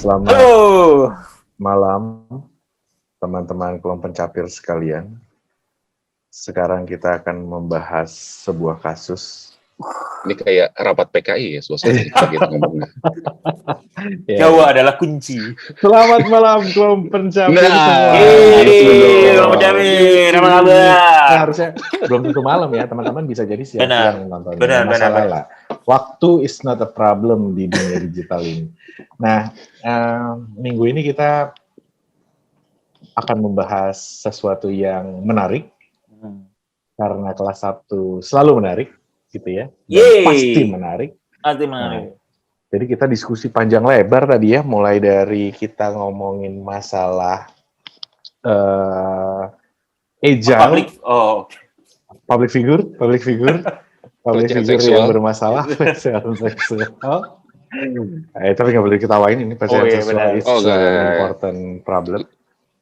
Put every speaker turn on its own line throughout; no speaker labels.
Selamat
Halo.
malam, teman-teman kelompok pencapir sekalian. Sekarang kita akan membahas sebuah kasus.
Ini kayak rapat PKI ya suasananya kita ngomongnya.
Jawa adalah kunci.
Selamat malam kelompok pencapir
Nah,
semua.
harus betul.
Kelompok pencapir, apa kabar?
Nah, harusnya belum tentu malam ya, teman-teman bisa jadi siang-siang nontonnya.
Benar,
Nggak masalah
benar.
lah. Waktu is not a problem di dunia digital ini. Nah, minggu ini kita akan membahas sesuatu yang menarik, karena kelas 1 selalu menarik, gitu ya. Dan
Yeay.
pasti menarik.
Pasti menarik.
Jadi kita diskusi panjang lebar tadi ya, mulai dari kita ngomongin masalah agile, public figure yang bermasalah, pelecehan seksual. Tapi nggak boleh diketawain, ini pelecehan seksual is an important problem.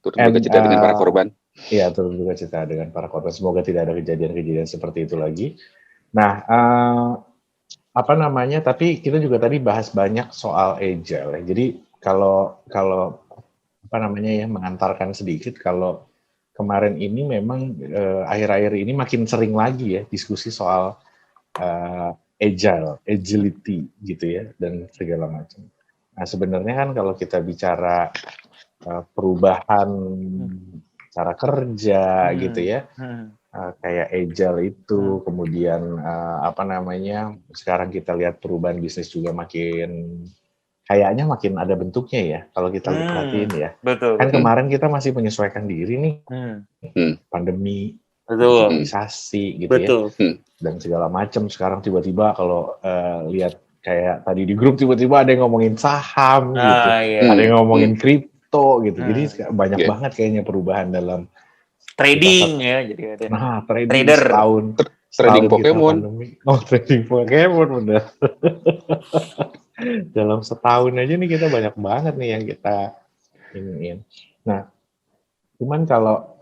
Turut berduka cita dengan para korban.
Iya, turut berduka cita dengan para korban. Semoga tidak ada kejadian-kejadian seperti itu lagi. Nah, tapi kita juga tadi bahas banyak soal agile. Jadi kalau mengantarkan sedikit, kalau kemarin ini memang akhir-akhir ini makin sering lagi ya diskusi soal agility gitu ya, dan segala macam. Nah, sebenarnya kan kalau kita bicara perubahan cara kerja gitu ya, kayak agile itu, kemudian sekarang kita lihat perubahan bisnis juga kayaknya makin ada bentuknya ya kalau kita perhatiin ya.
Betul.
Kan kemarin kita masih menyesuaikan diri nih, pandemi, digitalisasi gitu
betul.
Ya, dan segala macam. Sekarang tiba-tiba kalau lihat kayak tadi di grup tiba-tiba ada yang ngomongin saham gitu, ada yang ngomongin kripto gitu. Jadi banyak banget kayaknya perubahan dalam
trading ya, jadi ada.
Nah, trader
trading Pokemon.
Trading Pokemon benar. Dalam setahun aja nih kita banyak banget nih yang kita iniin. Nah, cuman kalau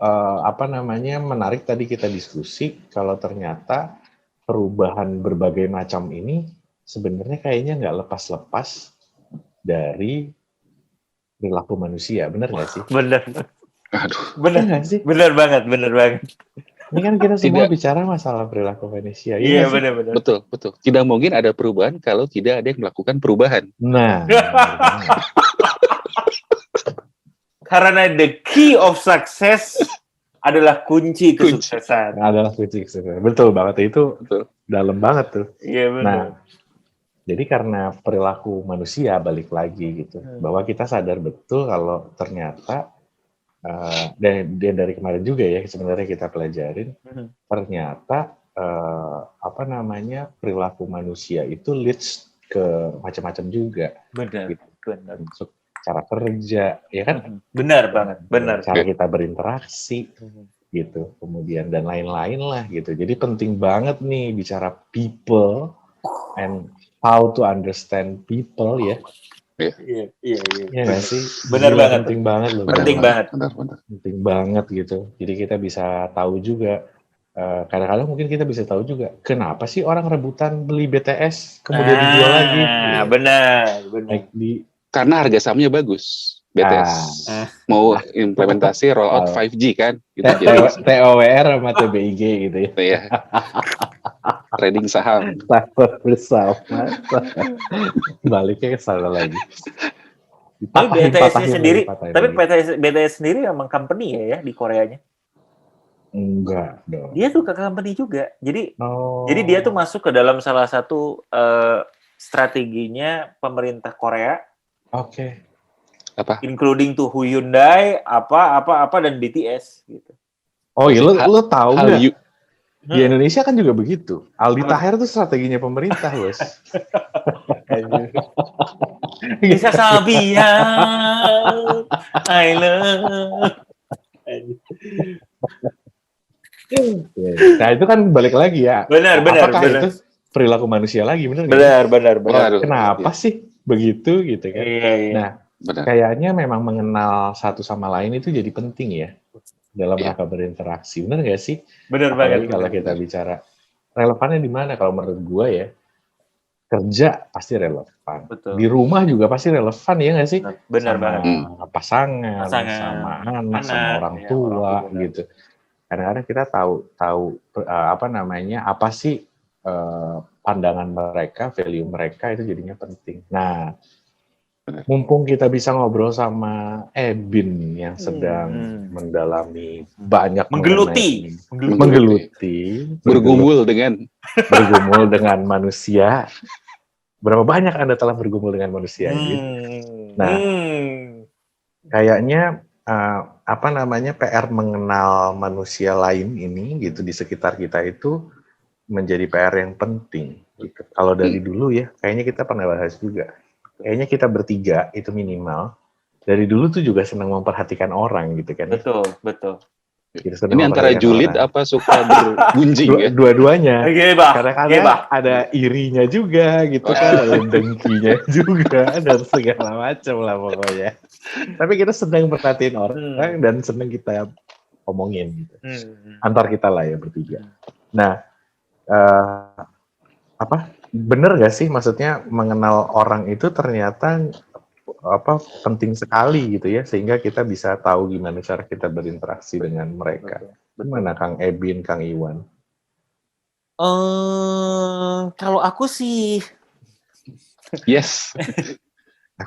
menarik tadi kita diskusi kalau ternyata perubahan berbagai macam ini sebenarnya kayaknya nggak lepas-lepas dari perilaku manusia, benar nggak sih?
Benar.
Aduh.
Benar sih? Benar banget.
Ini kan kita semua bicara masalah perilaku manusia.
Iya, benar.
Betul. Tidak mungkin ada perubahan kalau tidak ada yang melakukan perubahan.
Nah.
Karena the key of success adalah kunci kesuksesan.
Betul banget itu.
Betul.
Dalam banget tuh.
Iya, benar.
Nah, jadi karena perilaku manusia balik lagi gitu, bahwa kita sadar betul kalau ternyata dan dari kemarin juga ya sebenarnya kita pelajarin, ternyata perilaku manusia itu leads ke macam-macam juga.
Benar.
Masuk cara kerja, ya kan?
Benar banget.
Cara kita berinteraksi, gitu. Kemudian dan lain-lain lah gitu. Jadi penting banget nih bicara people and how to understand people ya.
Iya.
Iya nggak sih?
Benar banget.
Penting banget loh.
Benar.
Penting banget gitu. Jadi kita bisa tahu juga. Kadang-kadang mungkin kita bisa tahu juga kenapa sih orang rebutan beli BTS kemudian dijual lagi.
Benar.
Karena harga sahamnya bagus. BTS mau implementasi rollout 5G kan? Gitu,
TOWR sama TBIG gitu ya.
Iya. Trading saham.
Bersama. Baliknya ke sana lagi.
Tapi BTS sendiri emang company ya di Koreanya?
Enggak dong.
Dia tuh ke company juga. Jadi dia tuh masuk ke dalam salah satu strateginya pemerintah Korea.
Oke.
Apa?
Including tuh Hyundai, apa dan BTS gitu.
Oh iya, lo tahu nggak? Di Indonesia kan juga begitu. Aldi Taher tuh strateginya pemerintah, bos.
Bisa Sabia, I love.
Nah itu kan balik lagi ya.
Benar.
Itu perilaku manusia lagi, benar?
Benar.
Kenapa sih begitu gitu kan?
Iya.
Nah, kayaknya memang mengenal satu sama lain itu jadi penting ya dalam rangka berinteraksi, benar nggak sih?
Benar banget.
Kalau kita bicara relevannya di mana? Kalau menurut gue ya, kerja pasti relevan.
Betul.
Di rumah juga pasti relevan, ya nggak sih?
Benar
Sama
banget.
pasangan,
Pasangan,
sama anak, sama
anak,
orang
ya,
tua,
orang tua.
gitu. Kadang-kadang kita tahu apa sih pandangan mereka, value mereka itu jadinya penting. Nah, mumpung kita bisa ngobrol sama Ebin yang sedang mendalami banyak
menggeluti,
bergumul
dengan manusia. Berapa banyak Anda telah bergumul dengan manusia? Nah, kayaknya PR mengenal manusia lain ini gitu di sekitar kita itu menjadi PR yang penting. Gitu. Kalau dari dulu ya, kayaknya kita pernah bahas juga. Kayaknya kita bertiga itu minimal dari dulu tuh juga senang memperhatikan orang gitu kan.
Betul.
Ini antara julid orang. Apa suka bergunjing ya?
Dua-duanya. Kadang-kadang ada irinya juga gitu kan, ada dengkinya juga dan segala macam lah pokoknya. Tapi kita senang perhatiin orang dan senang kita omongin gitu. Antar kita lah ya bertiga. Nah, bener gak sih maksudnya mengenal orang itu ternyata penting sekali gitu ya, sehingga kita bisa tahu gimana cara kita berinteraksi dengan mereka. Gimana Kang Ebin, Kang Iwan?
Kalau aku sih
yes.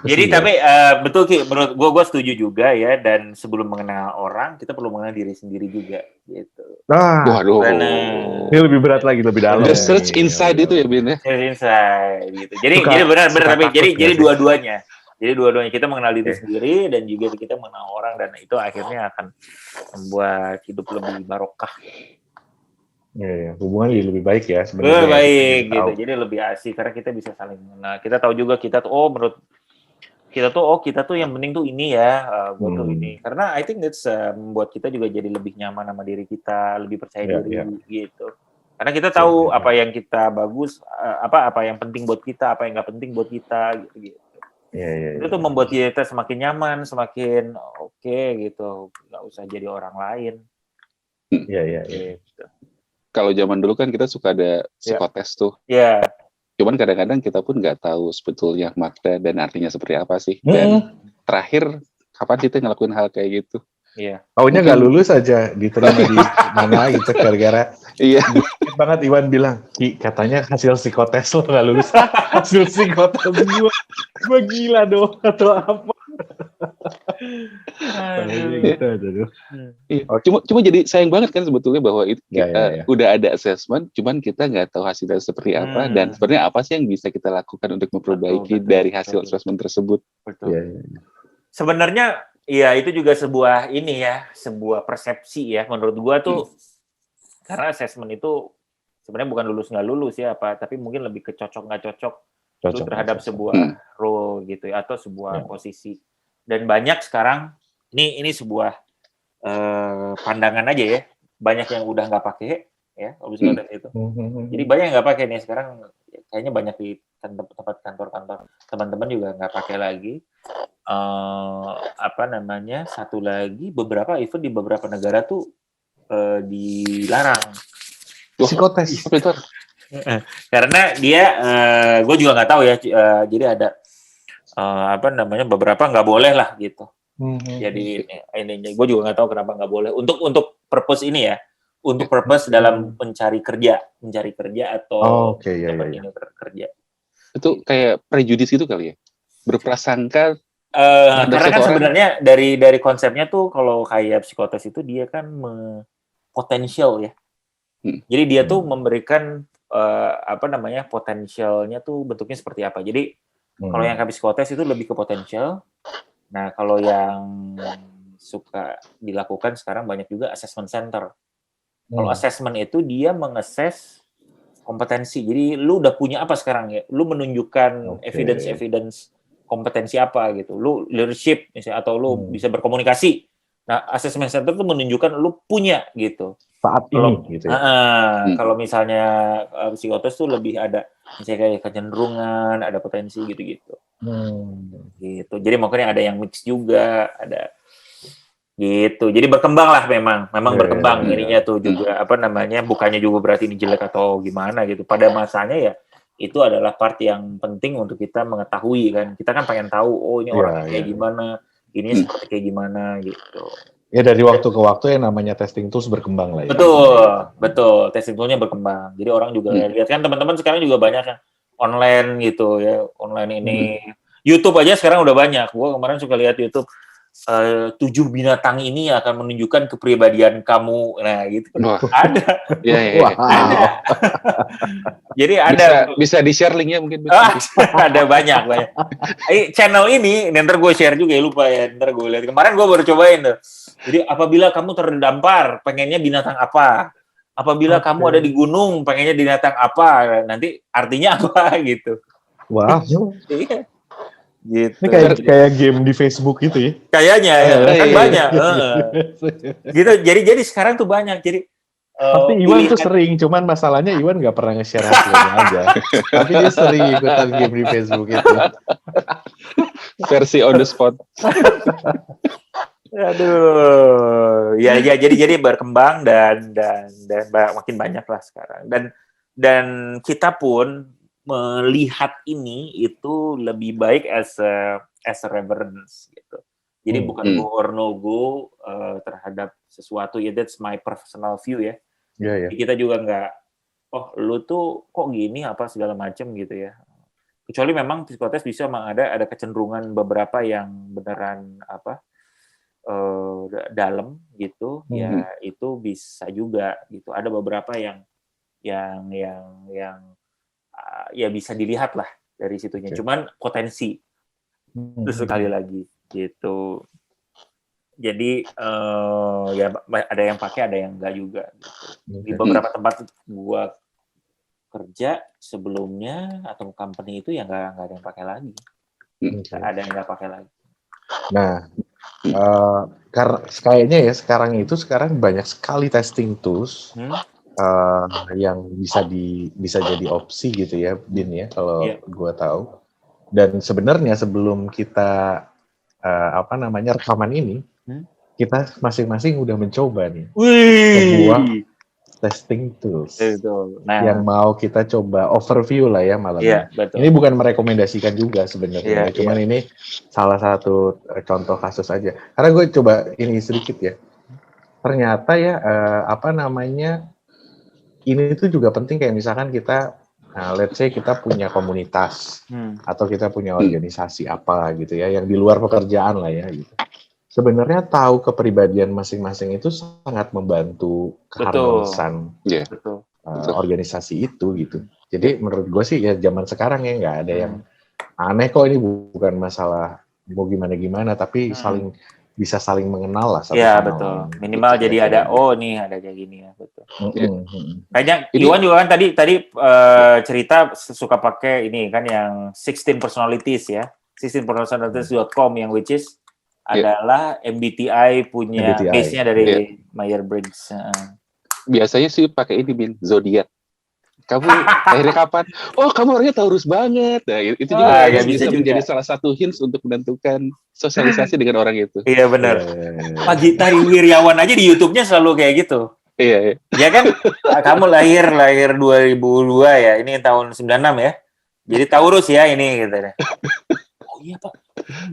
Jadi tapi betul Ki, menurut gue setuju juga ya, dan sebelum mengenal orang kita perlu mengenal diri sendiri juga gitu.
Waduh.
Ini lebih berat lagi, lebih dalam.
The search inside itu ya Bin ya.
Inside gitu. Jadi benar tapi jadi dua-duanya. Jadi dua-duanya kita mengenal diri sendiri dan juga kita mengenal orang, dan itu akhirnya akan membuat hidup lebih barokah.
Iya, hubungan jadi lebih baik ya sebenarnya.
Lebih baik gitu. Jadi lebih asik karena kita bisa saling mengenal. Kita tahu juga kita tuh menurut kita tuh yang penting tuh ini ya, gue tuh ini. Karena I think that's membuat kita juga jadi lebih nyaman sama diri kita, lebih percaya diri gitu. Karena kita tahu apa yang kita bagus, apa yang penting buat kita, apa yang nggak penting buat kita gitu. Itu tuh membuat kita semakin nyaman, semakin oke gitu, nggak usah jadi orang lain.
Iya.
Gitu.
Kalau zaman dulu kan kita suka ada psikotes tuh.
Iya.
Cuman kadang-kadang kita pun nggak tahu sebetulnya makna dan artinya seperti apa sih. Dan terakhir, kapan kita ngelakuin hal kayak gitu?
Iya.
Taunya nggak lulus aja, diterima di mana gitu gara-gara.
Iya.
Banget Iwan bilang, Ki, katanya hasil psikotes lo nggak lulus. Hasil psikotes gue gila dong atau apa?
Cuma jadi sayang banget kan sebetulnya bahwa itu udah ada assessment, cuman kita nggak tahu hasilnya seperti apa dan sebenarnya apa sih yang bisa kita lakukan untuk memperbaiki dari hasil assessment tersebut.
Betul. Sebenarnya ya itu juga sebuah persepsi ya menurut gua tuh, karena assessment itu sebenarnya bukan lulus nggak lulus ya tapi mungkin lebih ke cocok nggak cocok terhadap sebuah role gitu ya, atau sebuah posisi. Dan banyak sekarang ini sebuah pandangan aja ya, banyak yang udah nggak pakai ya psikotes itu. Jadi banyak yang nggak pakai nih sekarang, kayaknya banyak di tempat kantor-kantor teman-teman juga nggak pakai lagi. Satu lagi beberapa event di beberapa negara tuh dilarang
psikotes.
Karena dia gue juga nggak tahu ya, jadi ada beberapa nggak boleh lah gitu. Jadi ini gue juga nggak tahu kenapa nggak boleh untuk purpose ini ya, untuk purpose dalam mencari kerja atau kerja.
Itu kayak prejudis gitu kali ya, berprasangka.
Karena kan sebenarnya dari konsepnya tuh kalau kayak psikotes itu dia kan potensial ya. Jadi dia tuh memberikan potensialnya tuh bentuknya seperti apa. Jadi kalau yang psikotes itu lebih ke potensial. Nah, kalau yang suka dilakukan sekarang banyak juga assessment center. Kalau assessment itu dia mengakses kompetensi. Jadi lu udah punya apa sekarang ya? Lu menunjukkan evidence kompetensi apa gitu. Lu leadership misalnya, atau lu bisa berkomunikasi. Nah, assessment center itu menunjukkan lu punya gitu.
Saat ini gitu ya.
Kalau misalnya psikotes tuh lebih ada misalnya kayak kecenderungan, ada potensi gitu-gitu. Gitu. Jadi makanya ada yang mix juga, ada gitu. Jadi berkembang lah memang berkembang ininya tuh juga bukannya juga berarti ini jelek atau gimana gitu. Pada masanya ya itu adalah part yang penting untuk kita mengetahui kan. Kita kan pengen tahu, oh ini orangnya kayak gimana, ini seperti kayak gimana gitu.
Ya dari waktu ke waktu yang namanya testing tools berkembang lah ya.
Betul. Testing toolnya berkembang. Jadi orang juga lihat kan teman-teman sekarang juga banyak yang online gitu ya, online ini. YouTube aja sekarang udah banyak. Gua kemarin suka lihat YouTube 7 binatang ini akan menunjukkan kepribadian kamu. Nah, gitu. Ada.
Iya.
Ada. Jadi ada
bisa di-share linknya mungkin.
Ada banyak. Channel ini ntar gue share juga ya, lupa ya. Ntar gue lihat. Kemarin gue baru cobain tuh. Jadi apabila kamu terdampar, pengennya binatang apa? Apabila kamu ada di gunung, pengennya binatang apa? Nanti artinya apa gitu.
Wah.
Iya. Gitu.
Ini kayak game di Facebook gitu ya?
Kayaknya ya, kan banyak. Gitu. Jadi sekarang tuh banyak. Jadi
tapi Iwan tuh sering, cuman masalahnya Iwan nggak pernah nge-share hasilnya aja. Tapi dia sering ikutan game di Facebook itu.
Versi on the spot.
Aduh, ya jadi berkembang dan makin banyak lah sekarang. Dan kita pun melihat ini itu lebih baik as a reverence gitu. Jadi bukan go or no go terhadap sesuatu ya, that's my personal view ya.
Yeah.
Jadi kita juga nggak, oh lu tuh kok gini apa segala macam gitu ya. Kecuali memang psikotes bisa ada kecenderungan beberapa yang beneran dalam gitu, ya itu bisa juga gitu. Ada beberapa yang ya bisa dilihat lah dari situnya. Cuman potensi terus sekali lagi gitu. Jadi ya ada yang pakai, ada yang enggak juga. Gitu. Di beberapa tempat gua kerja sebelumnya atau company itu ya nggak ada yang pakai lagi. Ada yang nggak pakai lagi.
Nah, kayaknya ya sekarang banyak sekali testing tools yang bisa jadi opsi gitu ya, Bin ya, kalau gua tahu. Dan sebenarnya sebelum kita rekaman ini, kita masing-masing udah mencoba nih sebuah testing tools yang mau kita coba overview lah ya malam ini. Ini bukan merekomendasikan juga sebenarnya, cuman ini salah satu contoh kasus aja. Karena gue coba ini sedikit ya. Ternyata ya ini tuh juga penting, kayak misalkan kita let's say kita punya komunitas atau kita punya organisasi apa gitu ya, yang di luar pekerjaan lah ya gitu. Sebenarnya tahu kepribadian masing-masing itu sangat membantu keharmonisan organisasi itu gitu. Jadi menurut gue sih ya zaman sekarang ya nggak ada yang aneh kok, ini bukan masalah mau gimana-gimana, tapi bisa saling mengenal lah.
Iya betul. Minimal gitu, jadi ada nih ada kayak gini ya, betul. Kayaknya Iwan juga kan tadi cerita suka pakai ini kan yang 16 personalities ya, 16personalities.com yang which is adalah MBTI punya base-nya dari Myers-Briggs.
Biasanya sih pakai ini, Bin, zodiak. Kamu akhirnya kapan? Oh, kamu orangnya Taurus banget. Nah, itu juga bisa menjadi salah satu hints untuk menentukan sosialisasi dengan orang itu.
Iya benar. Pak Gita Wiryawan aja di YouTube-nya selalu kayak gitu.
Iya.
Ya kan? Kamu lahir 2002 ya. Ini tahun 96 ya. Jadi Taurus ya ini gitu. Oh iya Pak.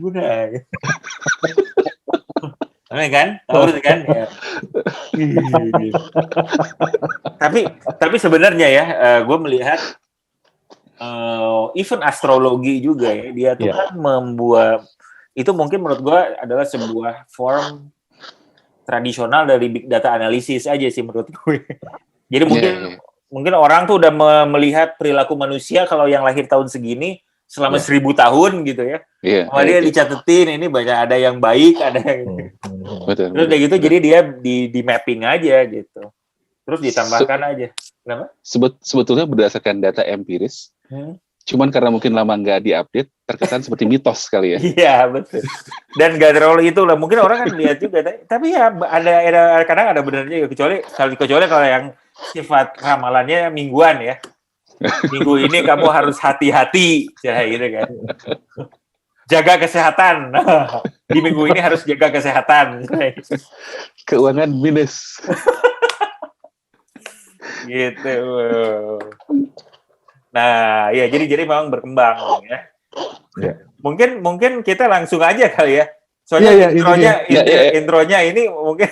Udah. Aneh kan? Taurus kan? Ya. Tapi sebenarnya ya, gue melihat even astrologi juga ya, dia tuh kan membuat itu mungkin menurut gue adalah sebuah form tradisional dari big data analisis aja sih menurut gue. Jadi mungkin orang tuh udah melihat perilaku manusia kalau yang lahir tahun segini selama 1000 tahun gitu ya. Dia dicatetin, ini banyak ada yang baik, ada yang terus kayak gitu, jadi dia di mapping aja gitu. Terus ditambahkan aja. Kenapa?
Sebetulnya berdasarkan data empiris. Cuman karena mungkin lama nggak diupdate, terkesan seperti mitos kali ya.
Iya, betul. Dan nggak terlalu itu lah. Mungkin orang kan lihat juga. Tapi ya ada kadang ada benernya, kecuali kalau yang sifat ramalannya mingguan ya. Minggu ini kamu harus hati-hati, ya gitu kan. Jaga kesehatan. Di minggu ini harus jaga kesehatan.
Keuangan minus.
Gitu. Nah, ya jadi memang berkembang ya.
Iya.
Mungkin kita langsung aja kali ya. Soalnya
Iya, itu dia.
intronya ini mungkin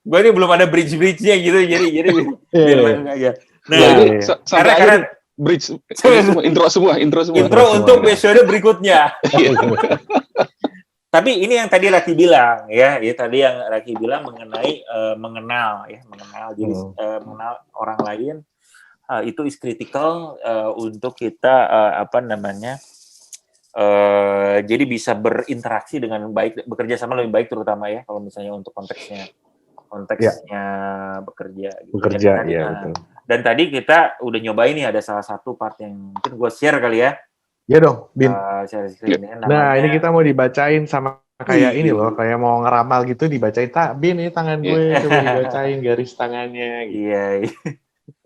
gue ini belum ada bridge-nya gitu, jadi biar langsung aja. Nah,
itu
karena
aja bridge semua, intro semua.
Intro untuk episode berikutnya. Tapi ini yang tadi Raki bilang ya tadi yang Raki bilang mengenai mengenal. Jadi mengenal orang lain itu is critical untuk kita jadi bisa berinteraksi dengan baik, bekerja sama lebih baik terutama ya kalau misalnya untuk konteksnya bekerja. Gitu.
Bekerja, iya betul.
Dan tadi kita udah nyobain nih ada salah satu part yang mungkin gue share kali ya.
Iya dong, Bin.
Share screen-nya,
nah, ini kita mau dibacain sama kayak ini loh, kayak mau ngeramal gitu dibacain. Bin, ini tangan gue, coba dibacain garis tangannya. Gitu.
Iya.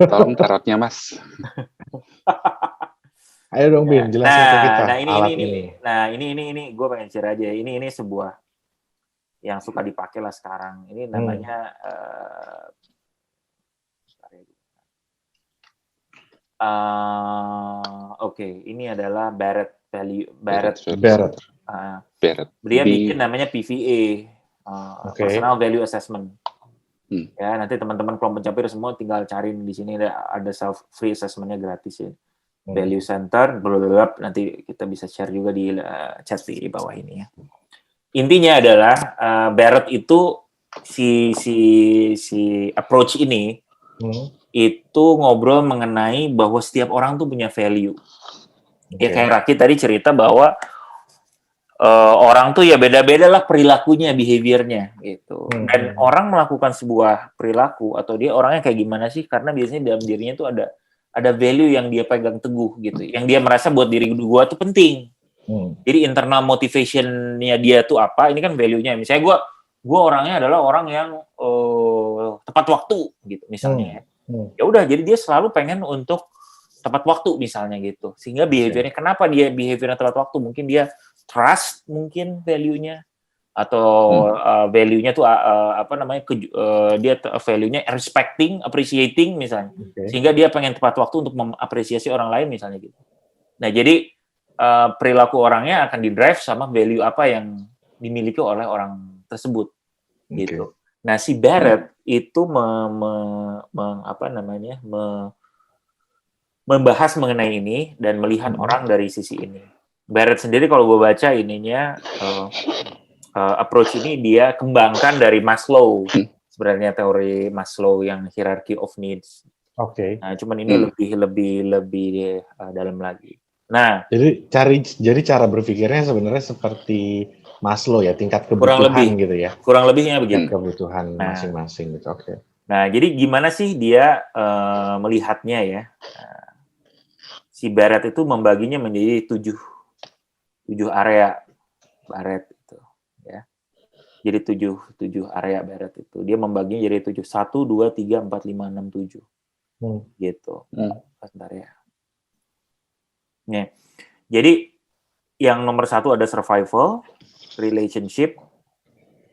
Tolong tarotnya, Mas.
Ayo dong, Bin, jelasin ke kita alat ini.
Nah, ini gue pengen share aja. Ini sebuah yang suka dipakai lah sekarang. Ini namanya ini adalah Barrett. Dia bikin namanya PVA, Personal Value Assessment. Ya, nanti teman-teman kelompok pencapir semua tinggal cari di sini ada self free assessment-nya gratis ya. Value Center, nanti kita bisa share juga di chat di bawah ini ya. Intinya adalah Barrett itu si approach ini itu ngobrol mengenai bahwa setiap orang tuh punya value. Ya kayak Raki tadi cerita bahwa orang tuh ya beda-beda lah perilakunya, behaviornya gitu. Dan orang melakukan sebuah perilaku atau dia orangnya kayak gimana sih? Karena biasanya dalam dirinya tuh ada value yang dia pegang teguh gitu, yang dia merasa buat diri gua tuh penting. Jadi internal motivation-nya dia tuh apa? Ini kan value-nya. Misalnya gua orangnya adalah orang yang tepat waktu gitu misalnya. Ya udah, jadi dia selalu pengen untuk tepat waktu misalnya gitu. Sehingga behaviornya, kenapa dia behaviornya tepat waktu? Mungkin dia trust, mungkin value-nya, atau value-nya tuh dia value-nya respecting, appreciating misalnya. Sehingga dia pengen tepat waktu untuk mengapresiasi orang lain misalnya gitu. Nah, jadi perilaku orangnya akan di-drive sama value apa yang dimiliki oleh orang tersebut gitu. Nah, si Barrett itu membahas mengenai ini dan melihat orang dari sisi ini. Barrett sendiri kalau gue baca ininya approach ini dia kembangkan dari Maslow. Sebenarnya teori Maslow yang hierarchy of needs. Nah, cuman ini lebih dalam lagi. Nah,
jadi cara berpikirnya sebenarnya seperti Maslow ya, tingkat kebutuhan gitu ya.
Kurang lebihnya begitu.
Kebutuhan masing-masing gitu.
Nah, jadi gimana sih dia melihatnya ya? Si Barrett itu membaginya menjadi 7 area Barrett itu ya. Jadi 7 area Barrett itu. Dia membaginya jadi 7. 1 2 3 4 5 6 7. Gitu. Sebentar ya. Nih. Jadi yang nomor 1 ada survival, relationship,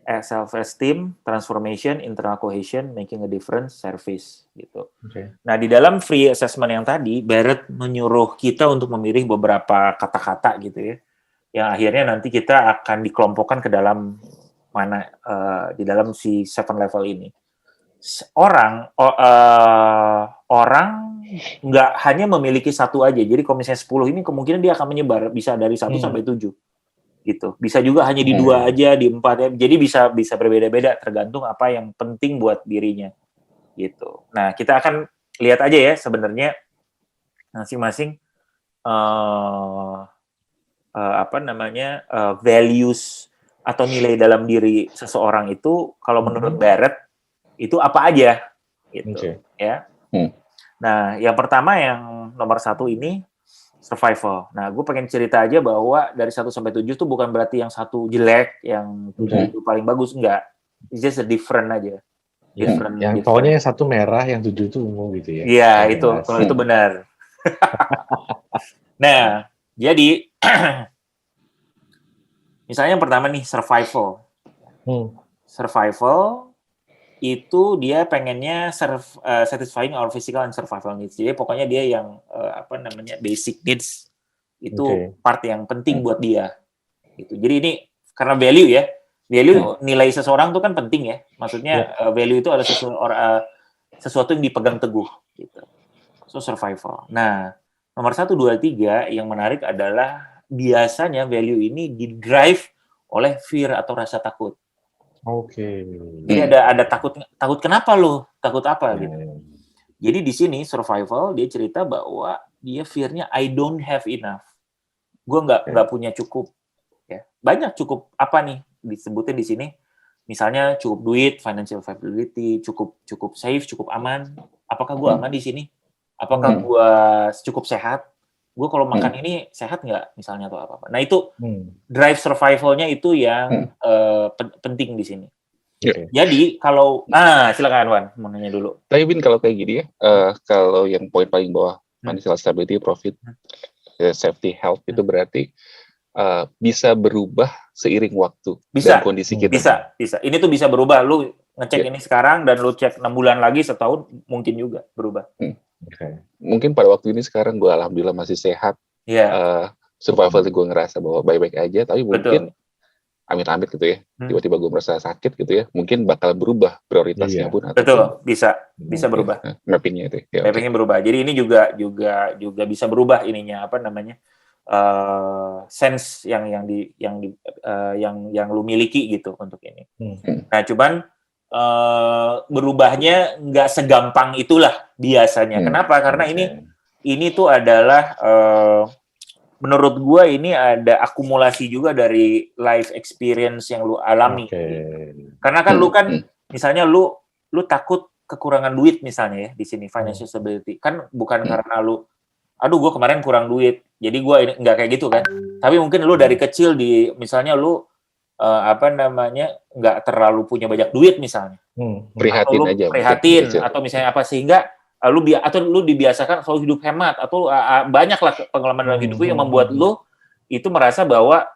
self-esteem, transformation, internal cohesion, making a difference, service, gitu. Nah, di dalam free assessment yang tadi, Barrett menyuruh kita untuk memilih beberapa kata-kata gitu ya, yang akhirnya nanti kita akan dikelompokkan ke dalam mana di dalam si 7 level ini. Orang nggak hanya memiliki satu aja. Jadi kalau misalnya 10 ini kemungkinan dia akan menyebar, bisa dari 1 sampai 7. Gitu. Bisa juga hanya di 2 aja, di 4 ya. Jadi bisa berbeda-beda tergantung apa yang penting buat dirinya. Gitu. Nah, kita akan lihat aja ya sebenarnya masing-masing values atau nilai dalam diri seseorang itu kalau menurut Barrett itu apa aja gitu ya. Nah, yang pertama yang nomor 1 ini survival. Nah, gue pengen cerita aja bahwa dari 1 sampai 7 tuh bukan berarti yang 1 jelek, yang 7 itu paling bagus, enggak. It's just a different aja.
Yang pokoknya yang 1 merah, yang 7 itu ungu gitu ya.
Iya, itu. Kalau itu benar. Nah, jadi misalnya yang pertama nih survival. Survival itu dia pengennya satisfying our physical and survival needs. Jadi pokoknya dia yang basic needs itu part yang penting buat dia. Gitu. Jadi ini karena value ya, nilai seseorang itu kan penting ya. Maksudnya value itu ada sesuatu yang dipegang teguh. Gitu. So survival. Nah, nomor 1, 2, 3 yang menarik adalah biasanya value ini di-drive oleh fear atau rasa takut. Jadi ada takut kenapa lo? Takut apa gitu. Jadi di sini survival dia cerita bahwa dia fear-nya I don't have enough. Gue nggak punya cukup. Ya. Banyak cukup apa nih disebutin di sini? Misalnya cukup duit, financial viability, cukup safe, cukup aman. Apakah gue aman di sini? Apakah gue cukup sehat? Gue kalau makan ini sehat nggak misalnya atau apa-apa. Nah itu drive survival-nya itu yang penting di sini. Jadi kalau silakan Wan mau nanya dulu.
Tapi Bin kalau kayak gini ya, kalau yang poin paling bawah financial stability, profit, safety, health itu berarti bisa berubah seiring waktu dan kondisi kita.
Bisa. Ini tuh bisa berubah. Lu ngecek ini sekarang dan lu cek 6 bulan lagi, setahun mungkin juga berubah.
Mungkin pada waktu ini sekarang gue alhamdulillah masih sehat. Survival gue ngerasa bahwa baik-baik aja, tapi mungkin amit-amit gitu ya. Tiba-tiba gue merasa sakit gitu ya. Mungkin bakal berubah prioritasnya pun.
Betul, bisa berubah.
Mappingnya itu.
Mappingnya berubah. Jadi ini juga bisa berubah ininya sense yang lu miliki gitu untuk ini. Nah, cuman berubahnya nggak segampang itulah biasanya. Kenapa? Karena ini tuh adalah menurut gua ini ada akumulasi juga dari life experience yang lu alami. Karena kan lu kan misalnya lu takut kekurangan duit misalnya ya di sini financial stability. Kan bukan karena lu gue kemarin kurang duit. Jadi gua nggak kayak gitu kan. Tapi mungkin lu dari kecil misalnya lu nggak terlalu punya banyak duit misalnya. Prihatin atau misalnya apa sehingga lu dibiasakan selalu hidup hemat atau banyaklah pengalaman dalam hidup yang membuat lu itu merasa bahwa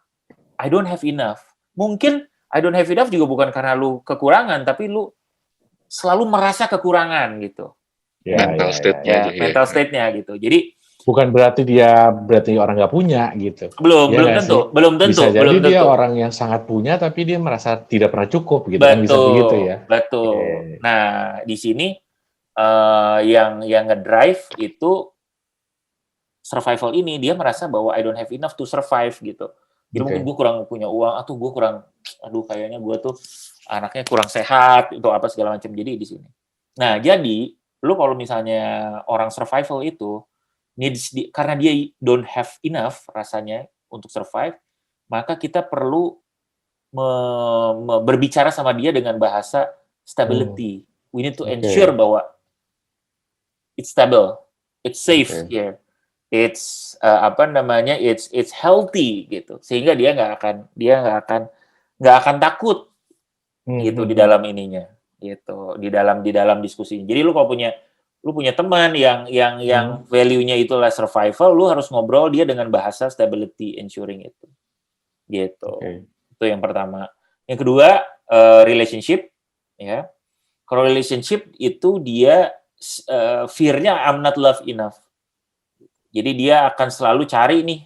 I don't have enough. Mungkin I don't have enough juga bukan karena lu kekurangan, tapi lu selalu merasa kekurangan gitu. Mental state-nya gitu. Jadi
bukan berarti orang nggak punya gitu.
Belum tentu.
Bisa jadi dia orang yang sangat punya tapi dia merasa tidak pernah cukup gitu. Kan bisa begitu ya.
Betul. Nah, di sini yang ngedrive itu survival ini dia merasa bahwa I don't have enough to survive gitu. Jadi mungkin gue kurang punya uang atau gue kurang kayaknya gue tuh anaknya kurang sehat itu apa segala macam. Jadi di sini. Nah, jadi lu kalau misalnya orang survival itu karena dia don't have enough rasanya untuk survive, maka kita perlu berbicara sama dia dengan bahasa stability. We need to ensure bahwa it's stable, it's safe, it's it's healthy gitu, sehingga dia nggak akan takut gitu di dalam ininya, gitu di dalam diskusinya. Jadi lu kalau punya teman yang value-nya itulah survival, lu harus ngobrol dia dengan bahasa stability ensuring itu. Gitu. Itu yang pertama. Yang kedua, relationship ya. Kalau relationship itu dia fear-nya I'm not loved enough. Jadi dia akan selalu cari nih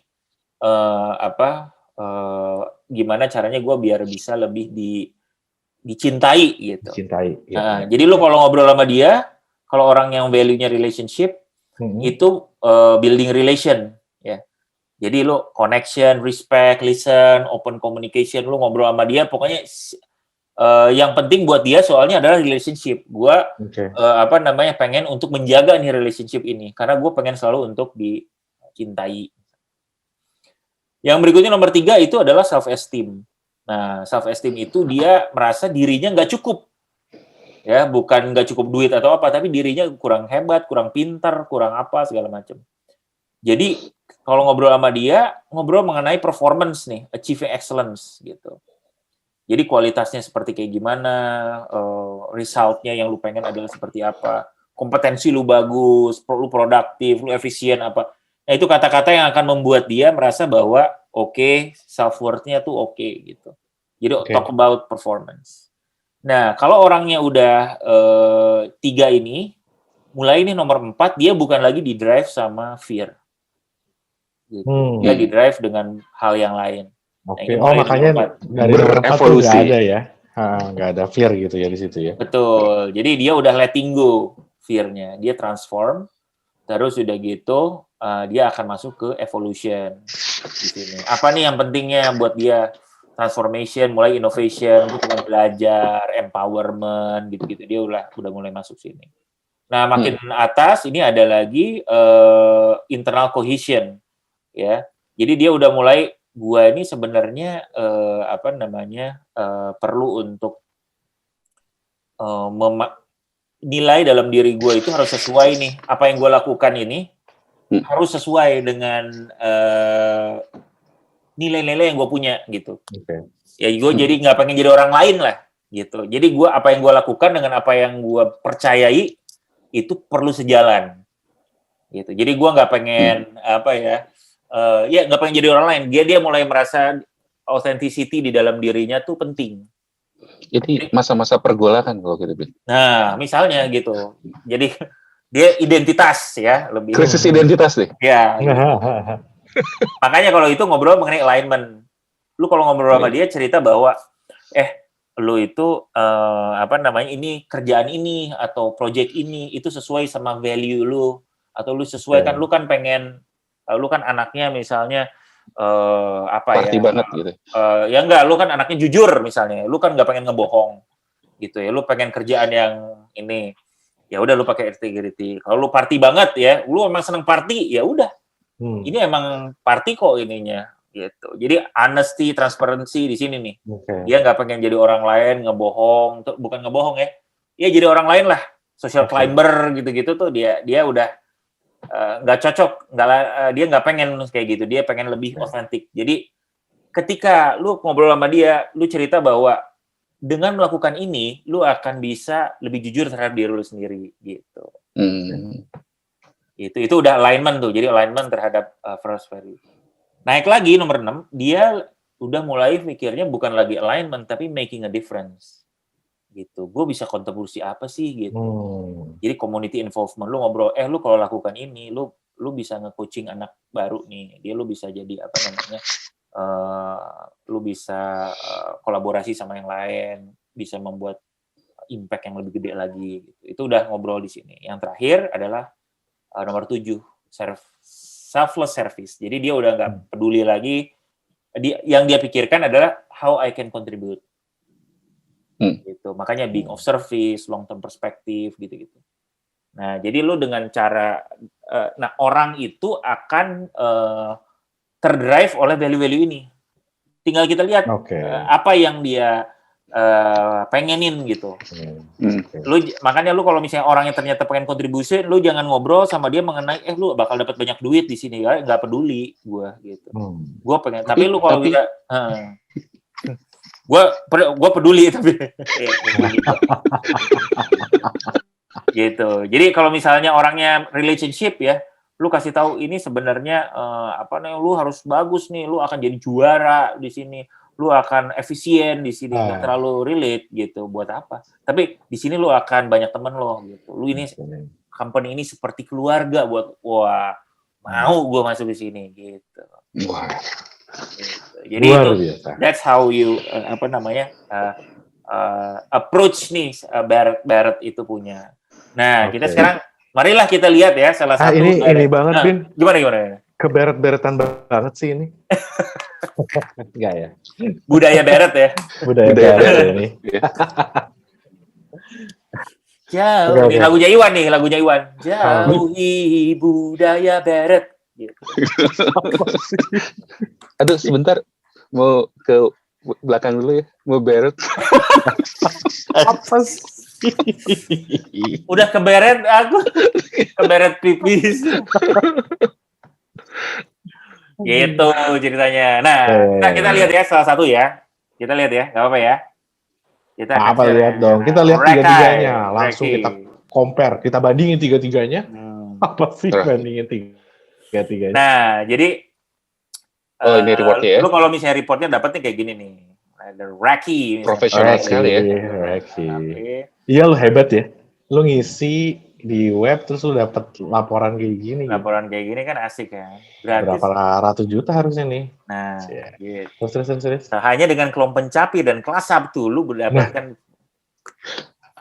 gimana caranya gue biar bisa lebih dicintai gitu. Jadi lu kalau ngobrol sama dia, kalau orang yang value-nya relationship, itu building relation, ya. Jadi lu connection, respect, listen, open communication, lu ngobrol sama dia, pokoknya yang penting buat dia soalnya adalah relationship. Gua pengen untuk menjaga nih relationship ini, karena gue pengen selalu untuk dicintai. Yang berikutnya nomor 3 itu adalah self-esteem. Nah, self-esteem itu dia merasa dirinya nggak cukup. Ya, bukan nggak cukup duit atau apa, tapi dirinya kurang hebat, kurang pintar, kurang apa segala macam. Jadi kalau ngobrol sama dia, ngobrol mengenai performance nih, achieving excellence gitu. Jadi kualitasnya seperti kayak gimana, result-nya yang lu pengen adalah seperti apa, kompetensi lu bagus, lu produktif, lu efisien apa. Nah itu kata-kata yang akan membuat dia merasa bahwa self-worth-nya tuh gitu. Jadi talk about performance. Nah, kalau orangnya udah 3 ini, mulai ini nomor 4, dia bukan lagi di drive sama fear. Gitu. Dia di drive dengan hal yang lain.
Oke. Oh, makanya dari nomor 4 tuh nggak ada ya? Nggak ada fear gitu ya di situ ya?
Betul. Jadi dia udah letting go fear-nya. Dia transform, terus udah gitu dia akan masuk ke evolution di sini. Apa nih yang pentingnya buat dia? Transformation, mulai innovation, belajar, empowerment, gitu-gitu. Dia udah mulai masuk sini. Nah, makin atas ini ada lagi internal cohesion, ya. Jadi dia udah mulai, gua ini sebenarnya perlu untuk nilai dalam diri gue itu harus sesuai nih. Apa yang gue lakukan ini harus sesuai dengan nilai-nilai yang gue punya gitu.
Okay.
Ya gue jadi nggak pengen jadi orang lain lah gitu. Jadi gue apa yang gue lakukan dengan apa yang gue percayai itu perlu sejalan gitu. Jadi gue nggak pengen nggak pengen jadi orang lain. Dia mulai merasa authenticity di dalam dirinya tuh penting.
Jadi masa-masa pergolakan kalau gitu, Bin.
Nah, misalnya gitu. Jadi dia identitas ya, lebih
krisis identitas nih.
Ya. Gitu. Makanya kalau itu ngobrol mengenai alignment. Lu kalau ngobrol sama dia cerita bahwa lu itu ini kerjaan ini atau project ini itu sesuai sama value lu atau lu sesuai kan lu kan pengen lu kan anaknya misalnya
party banget gitu.
Ya enggak, lu kan anaknya jujur misalnya. Lu kan enggak pengen ngebohong gitu ya. Lu pengen kerjaan yang ini. Ya udah lu pakai integrity. Kalau lu party banget ya, lu emang seneng party, ya udah. Ini emang party kok ininya gitu. Jadi honesty, transparency di sini nih. Okay. Dia enggak pengen jadi orang lain, ngebohong, bukan ngebohong ya. Ya jadi orang lain lah. Social climber gitu-gitu tuh dia udah nggak cocok, dia nggak pengen kayak gitu, dia pengen lebih otentik. Jadi ketika lu ngobrol sama dia, lu cerita bahwa dengan melakukan ini, lu akan bisa lebih jujur terhadap diri lu sendiri gitu. Itu udah alignment tuh, jadi alignment terhadap first value. Naik lagi nomor 6, dia udah mulai pikirnya bukan lagi alignment tapi making a difference. Gitu. Gue bisa kontribusi apa sih gitu. Jadi community involvement, lu ngobrol, lu kalau lakukan ini, lu bisa nge-coaching anak baru nih. Dia lu bisa jadi lu bisa kolaborasi sama yang lain, bisa membuat impact yang lebih gede lagi gitu. Itu udah ngobrol di sini. Yang terakhir adalah nomor 7, selfless service. Jadi dia udah nggak peduli lagi. Yang dia pikirkan adalah how I can contribute. Gitu. Makanya being of service, long term perspective gitu-gitu. Nah, jadi lu dengan cara orang itu akan terdrive oleh value-value ini. Tinggal kita lihat apa yang dia pengenin gitu. Makanya lu kalau misalnya orangnya ternyata pengen kontribusi, lu jangan ngobrol sama dia mengenai lu bakal dapat banyak duit di sini ya, nggak peduli gua gitu. Gua pengen, tapi lu kalau bisa gue peduli tapi gitu. Jadi kalau misalnya orangnya relationship ya, lu kasih tahu ini sebenarnya lu harus bagus nih, lu akan jadi juara di sini, lu akan efisien di sini, nggak terlalu relate gitu. Buat apa? Tapi di sini lu akan banyak teman lo gitu. Lu ini company ini seperti keluarga buat mau gue masuk di sini gitu.
Wah.
Jadi itu, that's how you approach nih Barrett itu punya. Nah, kita sekarang marilah kita lihat ya salah satu.
Ini banget, Bin.
Gimana?
Kebaret-baretan banget sih ini. Enggak ya?
Budaya Barrett ya.
Budaya Barrett ini.
Jauh, ini lagunya Iwan. Jauhi budaya Barrett. Gitu.
Aduh, sebentar. Mau ke belakang dulu ya. Mau Barrett.
Apa sih?
Udah keberet aku. Keberet pipis. Gitu ceritanya. Nah, kita lihat ya salah satu ya. Kita lihat ya, nggak apa-apa ya. Kita
lihat dong. Kita lihat tiga-tiganya. Langsung kita compare. Kita bandingin tiga-tiganya. Apa sih bandingin tiga-tiganya?
Nah, jadi
ini reportnya ya.
Lu kalau misalnya reportnya dapetnya kayak gini nih. Ada Raki.
Profesional sekali ya.
Raki. Iya lu hebat ya. Lu ngisi di web terus lu dapat laporan kayak gini.
Laporan kayak gini kan asik ya.
Gratis. Berapa ratus juta harusnya nih.
Nah, gitu.
Terus.
Hanya dengan kolom pencapir dan kelas Sabtu lu mendapatkan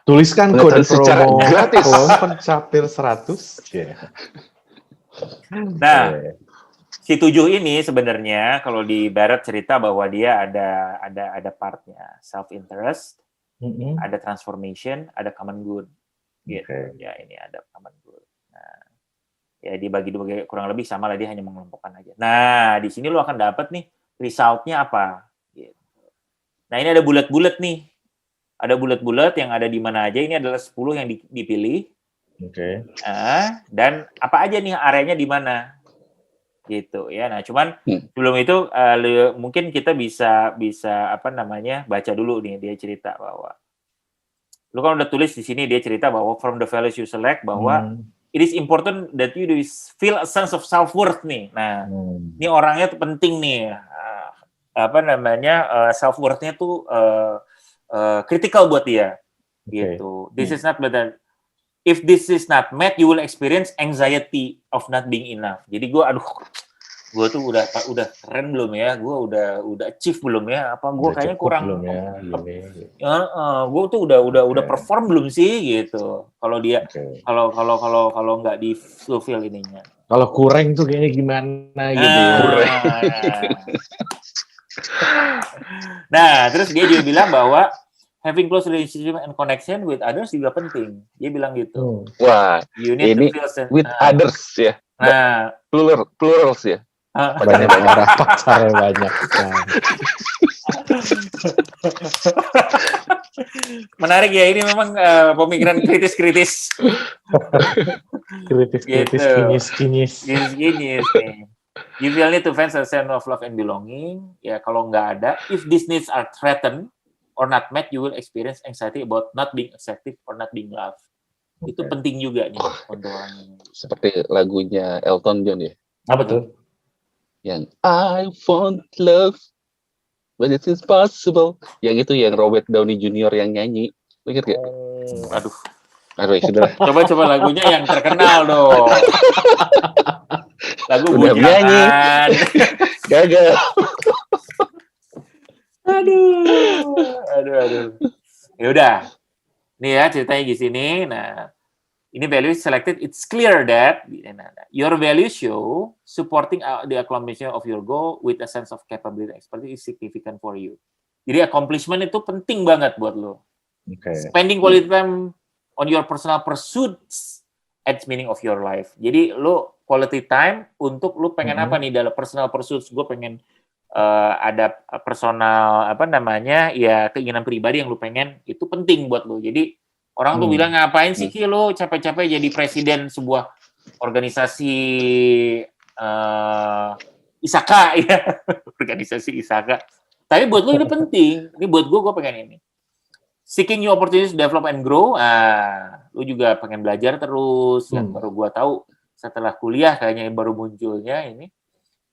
tuliskan kode
secara
promo
gratis.
Kolom pencapir 100.
Nah, si 7 ini sebenarnya kalau di Barrett cerita bahwa dia ada partnya self interest, ada transformation, ada common good. Gitu. Ya ini ada common good. Nah, ya dibagi kurang lebih sama lah, dia hanya mengelompokkan aja. Nah, di sini lo akan dapat nih resultnya apa. Gitu. Nah, ini ada bulat-bulat nih. Ada bulat-bulat yang ada di mana aja. Ini adalah 10 yang dipilih. Dan apa aja nih areanya di mana. Gitu ya. Nah, cuman sebelum itu mungkin kita bisa baca dulu nih, dia cerita bahwa lu kan udah tulis di sini, dia cerita bahwa from the values you select bahwa it is important that you feel a sense of self-worth nih. Nah, ini orangnya tuh penting nih. Self-worth-nya tuh critical buat dia. Gitu. This is not better. If this is not met, you will experience anxiety of not being enough. Jadi gue tuh udah keren belum ya? Gue udah achieve belum ya? Apa gue kayaknya kurang
belum ya?
gue tuh udah perform belum sih gitu. Kalau dia kalau nggak di fulfill ininya.
Kalau kurang tuh kayaknya gimana gitu ya.
Nah, terus dia juga bilang bahwa having close relationship and connection with others juga penting. Dia bilang gitu.
Wah, ini with others ya.
Nah,
plurals ya.
Banyak orang pacarnya banyak.
Menarik ya, ini memang pemikiran kritis-kritis.
Kinis.
Nih. You will need to find a sense of love and belonging. Ya, kalau nggak ada, if these needs are threatened or not met, you will experience anxiety about not being accepted or not being loved. Itu penting juga nih untuk orang.
Seperti lagunya Elton John ya.
Apa tuh?
Yang I want love, but it is possible. Yang itu yang Robert Downey Jr. yang nyanyi. Ingat gak? Aduh, sudah.
Coba lagunya yang terkenal dong. Lagu
udah nyanyi. Gagal.
Aduh. Ya udah. Nih ya ceritanya di sini. Nah, ini values selected. It's clear that your values show supporting the accomplishment of your goal with a sense of capability and expertise is significant for you. Jadi accomplishment itu penting banget buat lo. Spending quality time on your personal pursuits adds meaning of your life. Jadi lo quality time untuk lo pengen apa nih dalam personal pursuits. Gue pengen ada personal keinginan pribadi yang lo pengen, itu penting buat lo. Jadi orang tuh bilang, ngapain sih Ki lo capek-capek jadi presiden sebuah organisasi ISAKA ya. Organisasi ISAKA. Tapi buat lo ini penting. Ini buat gue pengen ini. Seeking new opportunities to develop and grow. Lo juga pengen belajar terus. Yang baru gue tahu setelah kuliah kayaknya baru munculnya ini.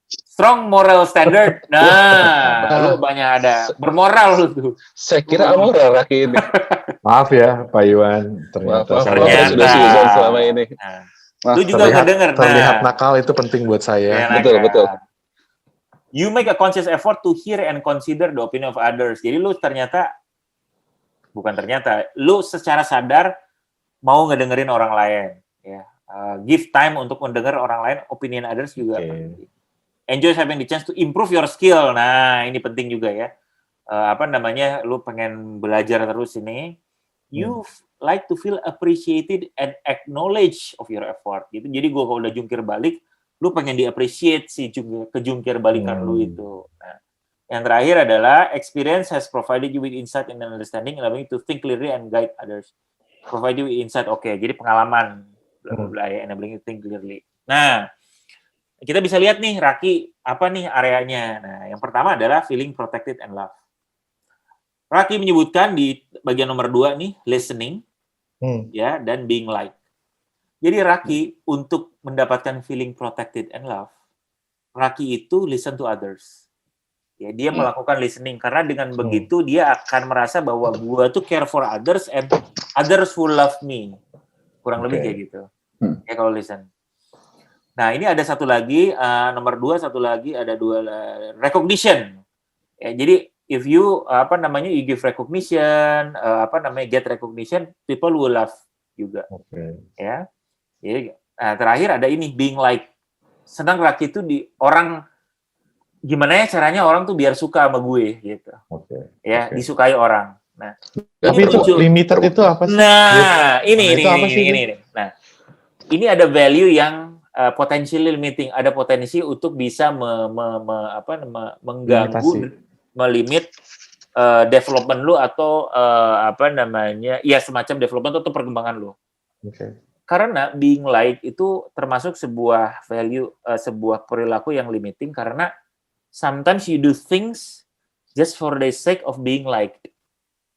Strong moral standard. Lo banyak ada bermoral lo tuh.
Saya kira amoral Raki ini.
Maaf ya Pak Iwan, ternyata
saya sudah seuzon selama ini.
Lu juga kedenger.
Terlihat nakal itu penting buat saya.
Betul.
You make a conscious effort to hear and consider the opinion of others. Jadi lu lu secara sadar mau ngedengerin orang lain. Ya, give time untuk mendengar orang lain, opinion others juga penting. Enjoy having the chance to improve your skill. Nah, ini penting juga ya. Lu pengen belajar terus ini. You like to feel appreciated and acknowledged of your effort. Gitu. Jadi gue kalau udah jungkir balik, lu pengen di-appreciate si kejungkir balikan lu itu. Nah, yang terakhir adalah experience has provided you with insight and understanding, allowing you to think clearly and guide others. Provide you with insight, jadi pengalaman, enabling you to think clearly. Nah, kita bisa lihat nih, Raki, apa nih areanya? Nah, yang pertama adalah feeling protected and love. Raki menyebutkan di bagian nomor 2 nih, listening, ya, dan being liked. Jadi Raki, untuk mendapatkan feeling protected and love, Raki itu listen to others. Ya, dia melakukan listening karena dengan begitu dia akan merasa bahwa gua tuh care for others and others will love me. Kurang lebih kayak gitu. Ya kalau listen. Nah, ini ada satu lagi, nomor 2, satu lagi ada recognition. Ya, jadi if you you give recognition, get recognition, people will love juga. Ya. Jadi terakhir ada ini being like. Senang Raki itu gimana ya caranya orang tuh biar suka sama gue gitu. Disukai orang. Nah,
tapi itu limited itu apa sih?
Nah, ini. Nah, ini ada value yang potentially limiting, ada potensi untuk bisa mengganggu, melimit development lu atau semacam development atau perkembangan lu. Karena being like itu termasuk sebuah value, sebuah perilaku yang limiting karena sometimes you do things just for the sake of being liked.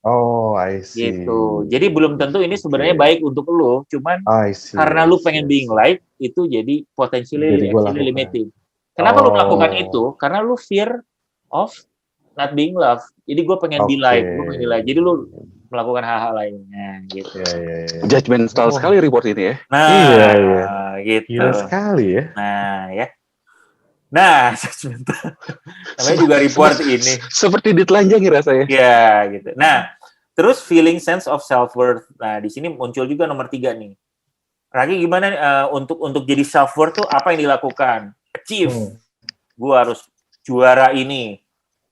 Oh, I see.
Gitu. Jadi belum tentu ini sebenarnya baik untuk lo, cuman karena lo pengen being liked itu jadi potentially limiting. Kenapa lo melakukan itu? Karena lo fear of not being loved. Jadi gue pengen be liked, gue pengen be liked. Jadi lo melakukan hal-hal lainnya gitu.
Judgmental sekali report ini ya.
Nah, gitu.
Gila sekali ya.
Nah, judgmental. Namanya juga report ini.
Seperti ditelanjangi rasanya.
Ya, gitu. Nah, terus feeling sense of self-worth. Nah, di sini muncul juga nomor 3 nih. Raki gimana untuk jadi self-worth tuh apa yang dilakukan? Achieve. Gue harus juara ini.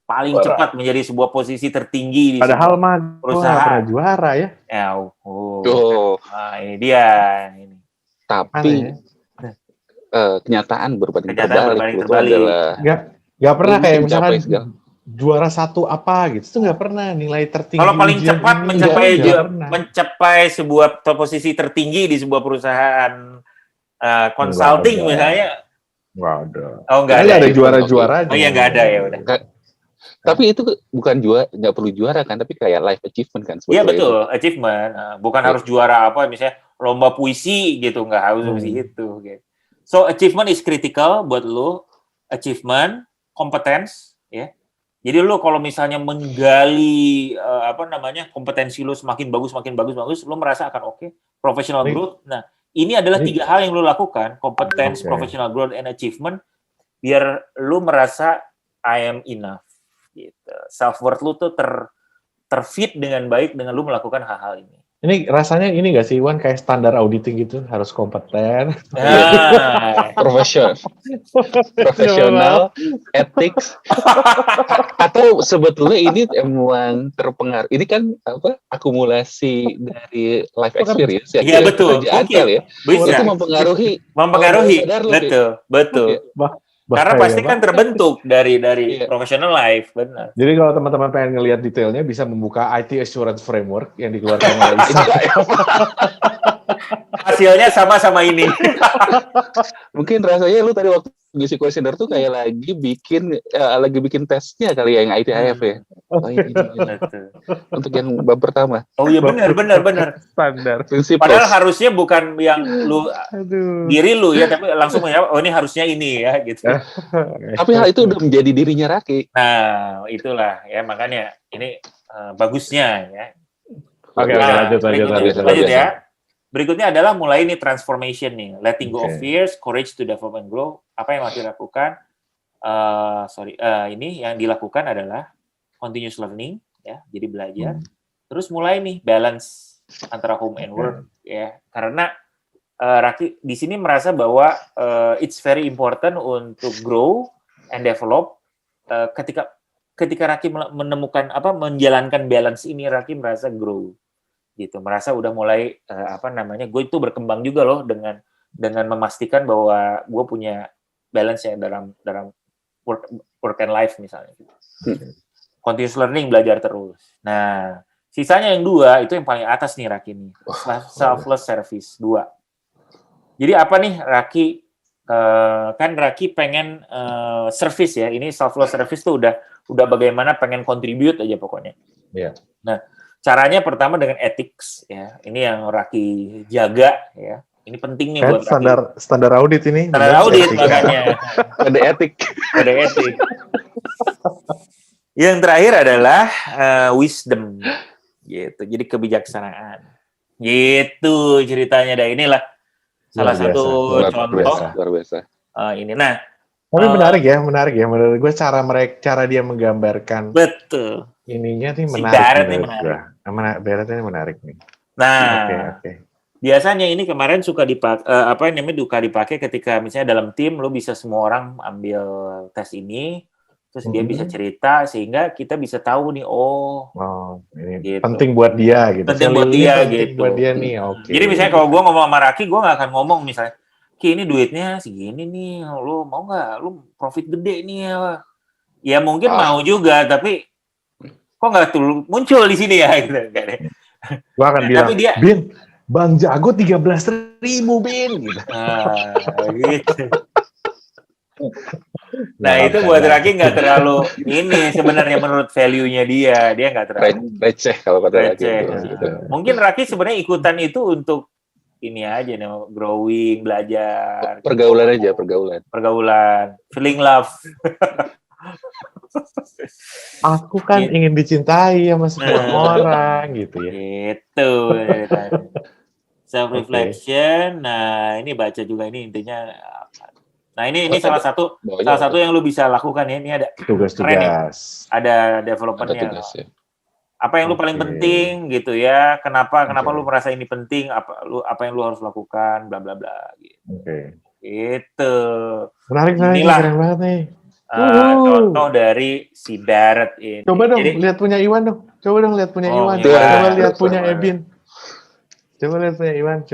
Paling cepat menjadi sebuah posisi tertinggi di
padahal mah
perusahaan.
Pernah juara ya.
Nah, ini dia. Ini.
Tapi kenyataan berbanding terbalik adalah
nggak pernah kayak misalkan juara 1 apa gitu itu nggak pernah nilai tertinggi.
Kalau paling cepat mencapai sebuah posisi tertinggi di sebuah perusahaan consulting misalnya nggak ada
juara-juara.
Nggak ada ya udah.
Tapi itu bukan nggak perlu juara kan, tapi kayak life achievement kan.
Iya betul, achievement. Bukan harus juara apa misalnya lomba puisi gitu, nggak harus puisi itu gitu. So achievement is critical buat lo, achievement, competence, ya. Jadi lo kalau misalnya menggali kompetensi lo semakin bagus, lo merasa akan oke. Professional growth. Nah, ini adalah 3 hal yang lo lakukan, competence, professional growth, and achievement, biar lo merasa I am enough. Gitu. Self worth lo tuh terfit dengan baik dengan lo melakukan hal-hal ini.
Ini rasanya ini nggak sih, Iwan, kayak standar auditing gitu, harus kompeten,
profesional, ethics, atau sebetulnya ini emang terpengaruh. Ini kan akumulasi dari life experience ya.
Iya betul.
Ya. Itu mempengaruhi.
Betul. Karena pasti kan terbentuk dari professional life, benar.
Jadi kalau teman-teman pengen ngelihat detailnya, bisa membuka IT Assurance Framework yang dikeluarkan oleh ISA.
Hasilnya sama ini.
Mungkin rasanya lu tadi waktu ngisi questionnaire tuh kayak lagi bikin tesnya kali ya yang ITIF ya. Untuk yang bab pertama.
Oh iya benar.
Standar.
Padahal harusnya bukan yang diri lu ya, tapi langsung menjawab ini harusnya ini ya gitu.
Tapi hal itu udah menjadi dirinya Raki.
Nah, itulah ya makanya ini bagusnya ya.
Oke,
lanjut ya. Berikutnya adalah mulai nih transformation nih, letting go of fears, courage to develop and grow. Apa yang Raki lakukan? Ini yang dilakukan adalah continuous learning, ya, jadi belajar. Terus mulai nih balance antara home and work, ya. Karena Raki di sini merasa bahwa it's very important untuk grow and develop. Ketika Raki menemukan menjalankan balance ini, Raki merasa grow. Gitu, merasa udah mulai gue itu berkembang juga loh dengan memastikan bahwa gue punya balance ya dalam work and life misalnya. Continuous learning, belajar terus. Nah, sisanya yang 2 itu yang paling atas nih Raki nih, selfless service 2. Jadi apa nih Raki? Kan Raki pengen service ya. Ini selfless service tuh udah bagaimana pengen contribute aja pokoknya.
Iya.
Nah, caranya pertama dengan ethics ya. Ini yang Raki jaga ya. Ini penting nih buat
standar audit ini.
Standar audit makanya.
Kode etik.
Yang terakhir adalah wisdom, gitu. Jadi kebijaksanaan, gitu ceritanya. Dan inilah salah satu contoh
luar biasa.
Ini. Nah,
tapi menarik ya. Menurut gue cara dia menggambarkan.
Betul.
Ininya nih
Si
menarik.
Barrett nih menarik.
Barrett ini menarik nih.
Nah, biasanya ini kemarin suka dipakai ketika misalnya dalam tim lo bisa semua orang ambil tes ini, terus dia bisa cerita sehingga kita bisa tahu nih
ini
gitu.
penting buat dia gitu.
Penting buat dia gitu.
Buat dia nih, oke.
Jadi misalnya kalau gue ngomong sama Raki, gue nggak akan ngomong misalnya, Ki ini duitnya segini nih, lo mau nggak? Lo profit gede nih ya. Ya mungkin mau juga, tapi kok nggak muncul di sini ya gitu.
Gue akan bilang, Bin, Bang Jago 13.000 Bin gitu.
Gitu. Nah itu buat Raki nggak terlalu ini sebenarnya menurut value-nya dia nggak terlalu
receh kalau kata Raki.
Mungkin Raki sebenarnya ikutan itu untuk ini aja nih, growing, belajar,
pergaulan aja,
feeling love.
Aku kan ingin dicintai sama semua orang gitu ya.
Gitu. Self reflection. Nah ini baca juga ini intinya. Nah ini salah satu yang lu bisa lakukan ya. Ini ada
tugas-tugas,
ada development-nya. Apa yang lu paling penting gitu ya? Kenapa lu merasa ini penting? Apa yang lu harus lakukan? Bla bla bla. Gitu. Gitu.
Menarik, keren banget nih.
Contoh dari si Barrett ini.
Coba dong lihat punya Iwan dong. Coba lihat punya Iwan. Punya Ebin. Coba lihat punya Iwan,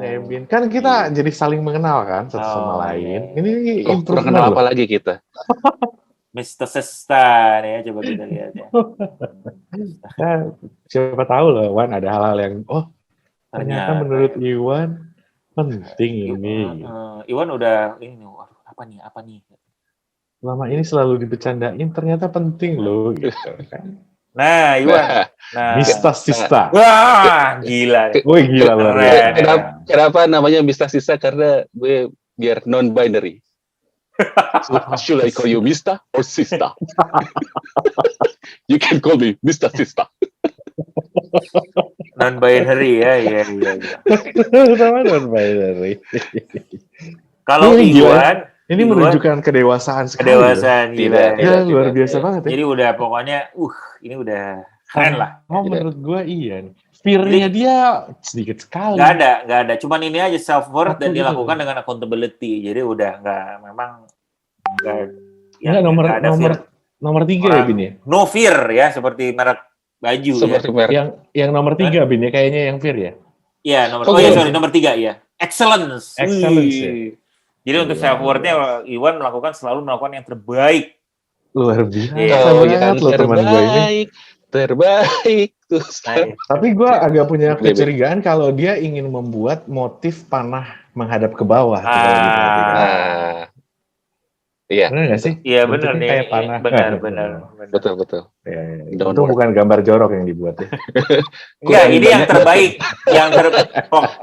Ebin. Kan kita jadi saling mengenal kan satu sama lain. Ini
kurang kenal apa lagi kita?
Mr. Sestan ya, coba kita lihat ya.
Siapa tahu loh, Wan, ada hal-hal yang ternyata menurut Iwan penting ini.
Iwan udah ini, apa nih?
Selama ini selalu dibecandain, ternyata penting loh gitu kan.
Nah, Iwan.
Mista Sista.
Wah, gila.
Wih, gila banget.
Kenapa namanya Mista Sista? Karena gue biar non-binary. So, should I call you Mista or Sista? You can call me Mista Sista.
Non-binary ya, iya.
Sama non-binary.
Kalau Iwan,
ini menunjukkan kedewasaan sekali.
Gila.
Ya, luar biasa banget ya.
Jadi udah pokoknya, ini udah keren lah.
Menurut gue Ian, fear-nya dia sedikit sekali.
Nggak ada. Cuman ini aja self-worth dan dilakukan dengan accountability. Jadi udah
nomor 3 ya, Bin ya?
No fear ya, seperti merek baju
ya. Yang nomor 3, Bin ya, kayaknya yang fear ya?
Iya, nomor 3 ya. Excellence ya. Jadi untuk self-worth-nya, Iwan selalu melakukan yang terbaik.
Luar biasa banget loh teman gue ini.
Terbaik.
Tapi gue agak punya kecurigaan kalau dia ingin membuat motif panah menghadap ke bawah.
Iya.
Benar nggak sih?
Iya benar nih.
Kayak panah.
Benar.
Betul.
Ya. Itu bukan gambar jorok yang dibuat ya.
Enggak, ini yang terbaik.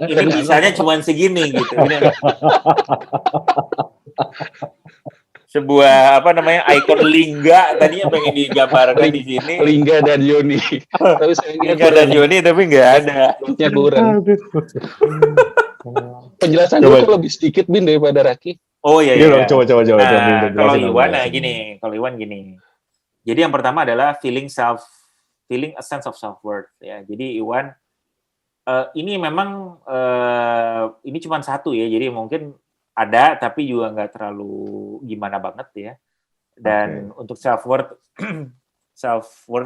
Ini bisanya cuma segini gitu. Sebuah ikon Lingga tadinya pengen digambarkan di sini.
Lingga dan Yoni. Tapi
Lingga dan Yoni tapi nggak ada.
Kurang. Penjelasan gue lebih sedikit Bin daripada Raki.
Oh iya.
Coba.
Kalau Iwan gini. Jadi yang pertama adalah feeling a sense of self-worth ya. Jadi Iwan ini memang ini cuma satu ya. Jadi mungkin ada tapi juga nggak terlalu gimana banget ya. Dan untuk self-worth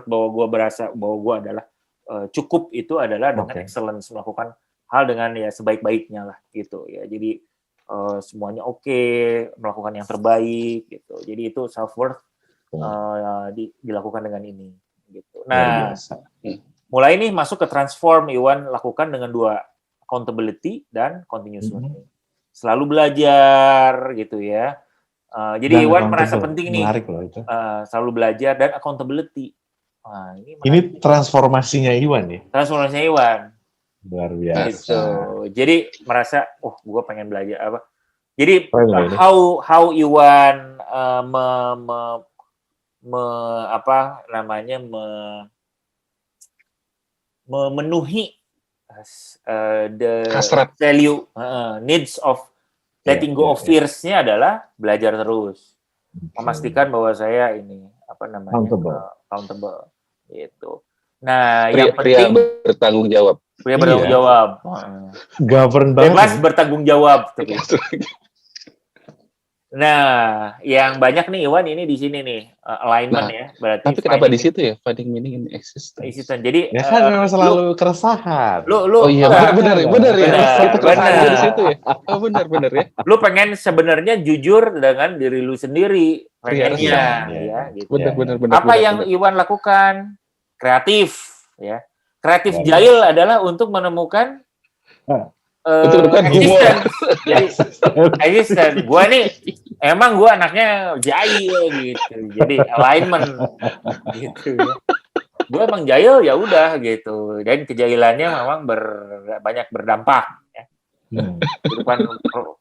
bahwa gue berasa bahwa gue adalah cukup itu adalah dengan excellence, melakukan hal dengan ya sebaik-baiknya lah gitu ya. Jadi semuanya melakukan yang terbaik gitu. Jadi itu self-worth dilakukan dengan ini gitu. Nah, mulai nih masuk ke transform, Iwan lakukan dengan 2, accountability dan continuous learning. Selalu belajar gitu ya. Jadi Iwan merasa penting nih.
Menarik loh itu.
Selalu belajar dan accountability.
Ini transformasinya Iwan ya?
Transformasinya Iwan.
Luar biasa.
Gitu. Jadi merasa, gue pengen belajar apa. Jadi how Iwan memenuhi the
Hasrat.
value needs of letting go of fears-nya adalah belajar terus, memastikan bahwa saya ini accountable gitu. Nah, yang
Pria
penting
bertanggung jawab.
pria bertanggung jawab,
govern banget.
bebas bertanggung jawab. Nah, yang banyak nih Iwan ini di sini nih alignment ya, berarti.
Tapi kenapa di situ ya finding meaning in existence?
Jadi
Ya kan memang selalu keresahan.
Lu
Oh iya benar ya.
Benar.
Di situ ya. Oh benar ya.
Lu pengen sebenarnya jujur dengan diri lu sendiri, pengennya ya gitu.
Benar.
Apa yang Iwan lakukan? Kreatif ya. Kreatif jahil adalah untuk menemukan existence. Jadi existence. Gua nih emang gua anaknya jahil gitu. Jadi alignment gitu ya. Gue emang jahil ya udah gitu, dan kejahilannya memang banyak berdampak ya. Kehidupan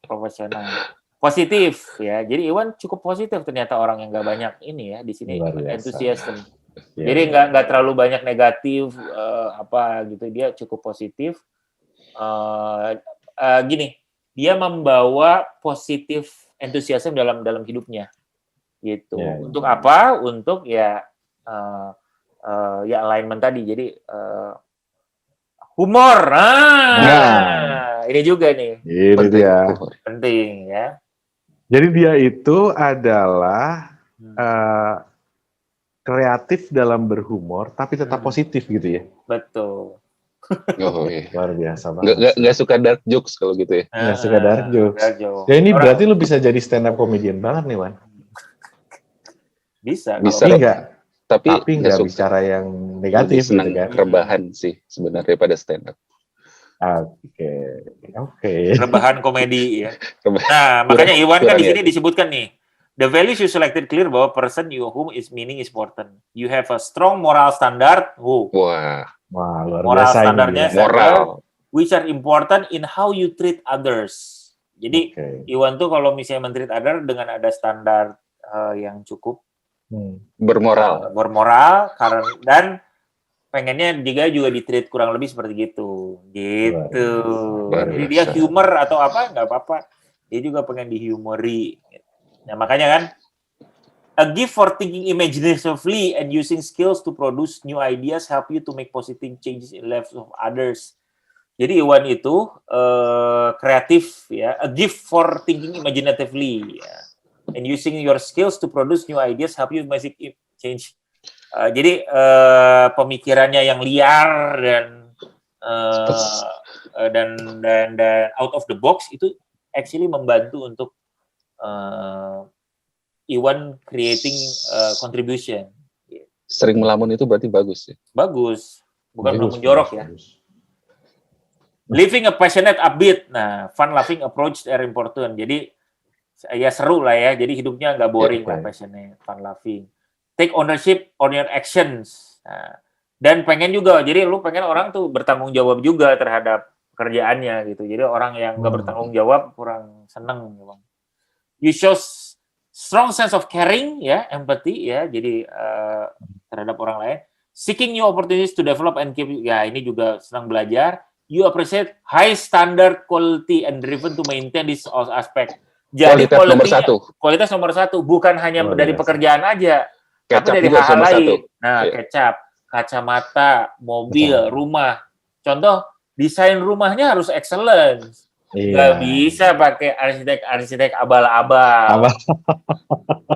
profesional positif ya. Jadi Iwan cukup positif ternyata, orang yang nggak banyak ini ya di sini enthusiasm. Jadi nggak terlalu banyak negatif apa gitu, dia cukup positif. Gini, dia membawa positif enthusiasm dalam hidupnya gitu. Untuk apa? Untuk ya alignment tadi. Jadi humor. Ini juga nih.
Ini dia.
Penting ya.
Jadi dia itu adalah kreatif dalam berhumor, tapi tetap positif gitu ya.
Betul.
Oh iya.
Luar biasa banget.
Nggak suka dark jokes kalau gitu ya.
Nggak suka dark jokes. Ya ini berarti lu bisa jadi stand up comedian banget nih, Wan.
Bisa.
Tapi
nggak bicara yang negatif
senang
gitu kan.
rebahan sih sebenarnya pada stand up.
Oke.
Rebahan komedi ya. Nah, makanya Iwan kan di sini disebutkan nih, the values you selected clear bahwa person you whom is meaning is important. You have a strong moral standard.
Wah,
luar
moral
biasa
standarnya
ini.
Moral.
Which are important in how you treat others. Jadi Iwan tuh kalau misalnya men-treat other dengan ada standar yang cukup
bermoral
dan pengennya juga di-treat kurang lebih seperti gitu. Jadi dia humor atau apa nggak apa-apa, dia juga pengen dihumori. Nah makanya kan a gift for thinking imaginatively and using skills to produce new ideas help you to make positive changes in lives of others. Jadi Iwan itu kreatif ya, a gift for thinking imaginatively ya. And using your skills to produce new ideas help you make change. Jadi pemikirannya yang liar dan out of the box itu actually membantu untuk Iwan creating contribution.
Sering melamun itu berarti bagus ya?
Bagus, bukan melamun jorok ya. Living a passionate, upbeat, fun, laughing approach are important. Jadi ya seru lah ya, jadi hidupnya nggak boring lah, passionate, fun, laughing. Take ownership on your actions. Dan pengen juga, jadi lu pengen orang tuh bertanggung jawab juga terhadap pekerjaannya gitu. Jadi orang yang nggak bertanggung jawab kurang seneng. You show strong sense of caring ya, empathy ya, jadi terhadap orang lain. Seeking new opportunities to develop and keep, ya ini juga senang belajar. You appreciate high standard quality and driven to maintain this aspect. Jadi kualitas nomor satu, bukan hanya dari pekerjaan aja, tapi dari hal-hal lain. Nah, kecap, kacamata, mobil, rumah. Contoh, desain rumahnya harus excellent. Nggak bisa pakai arsitek abal-abal.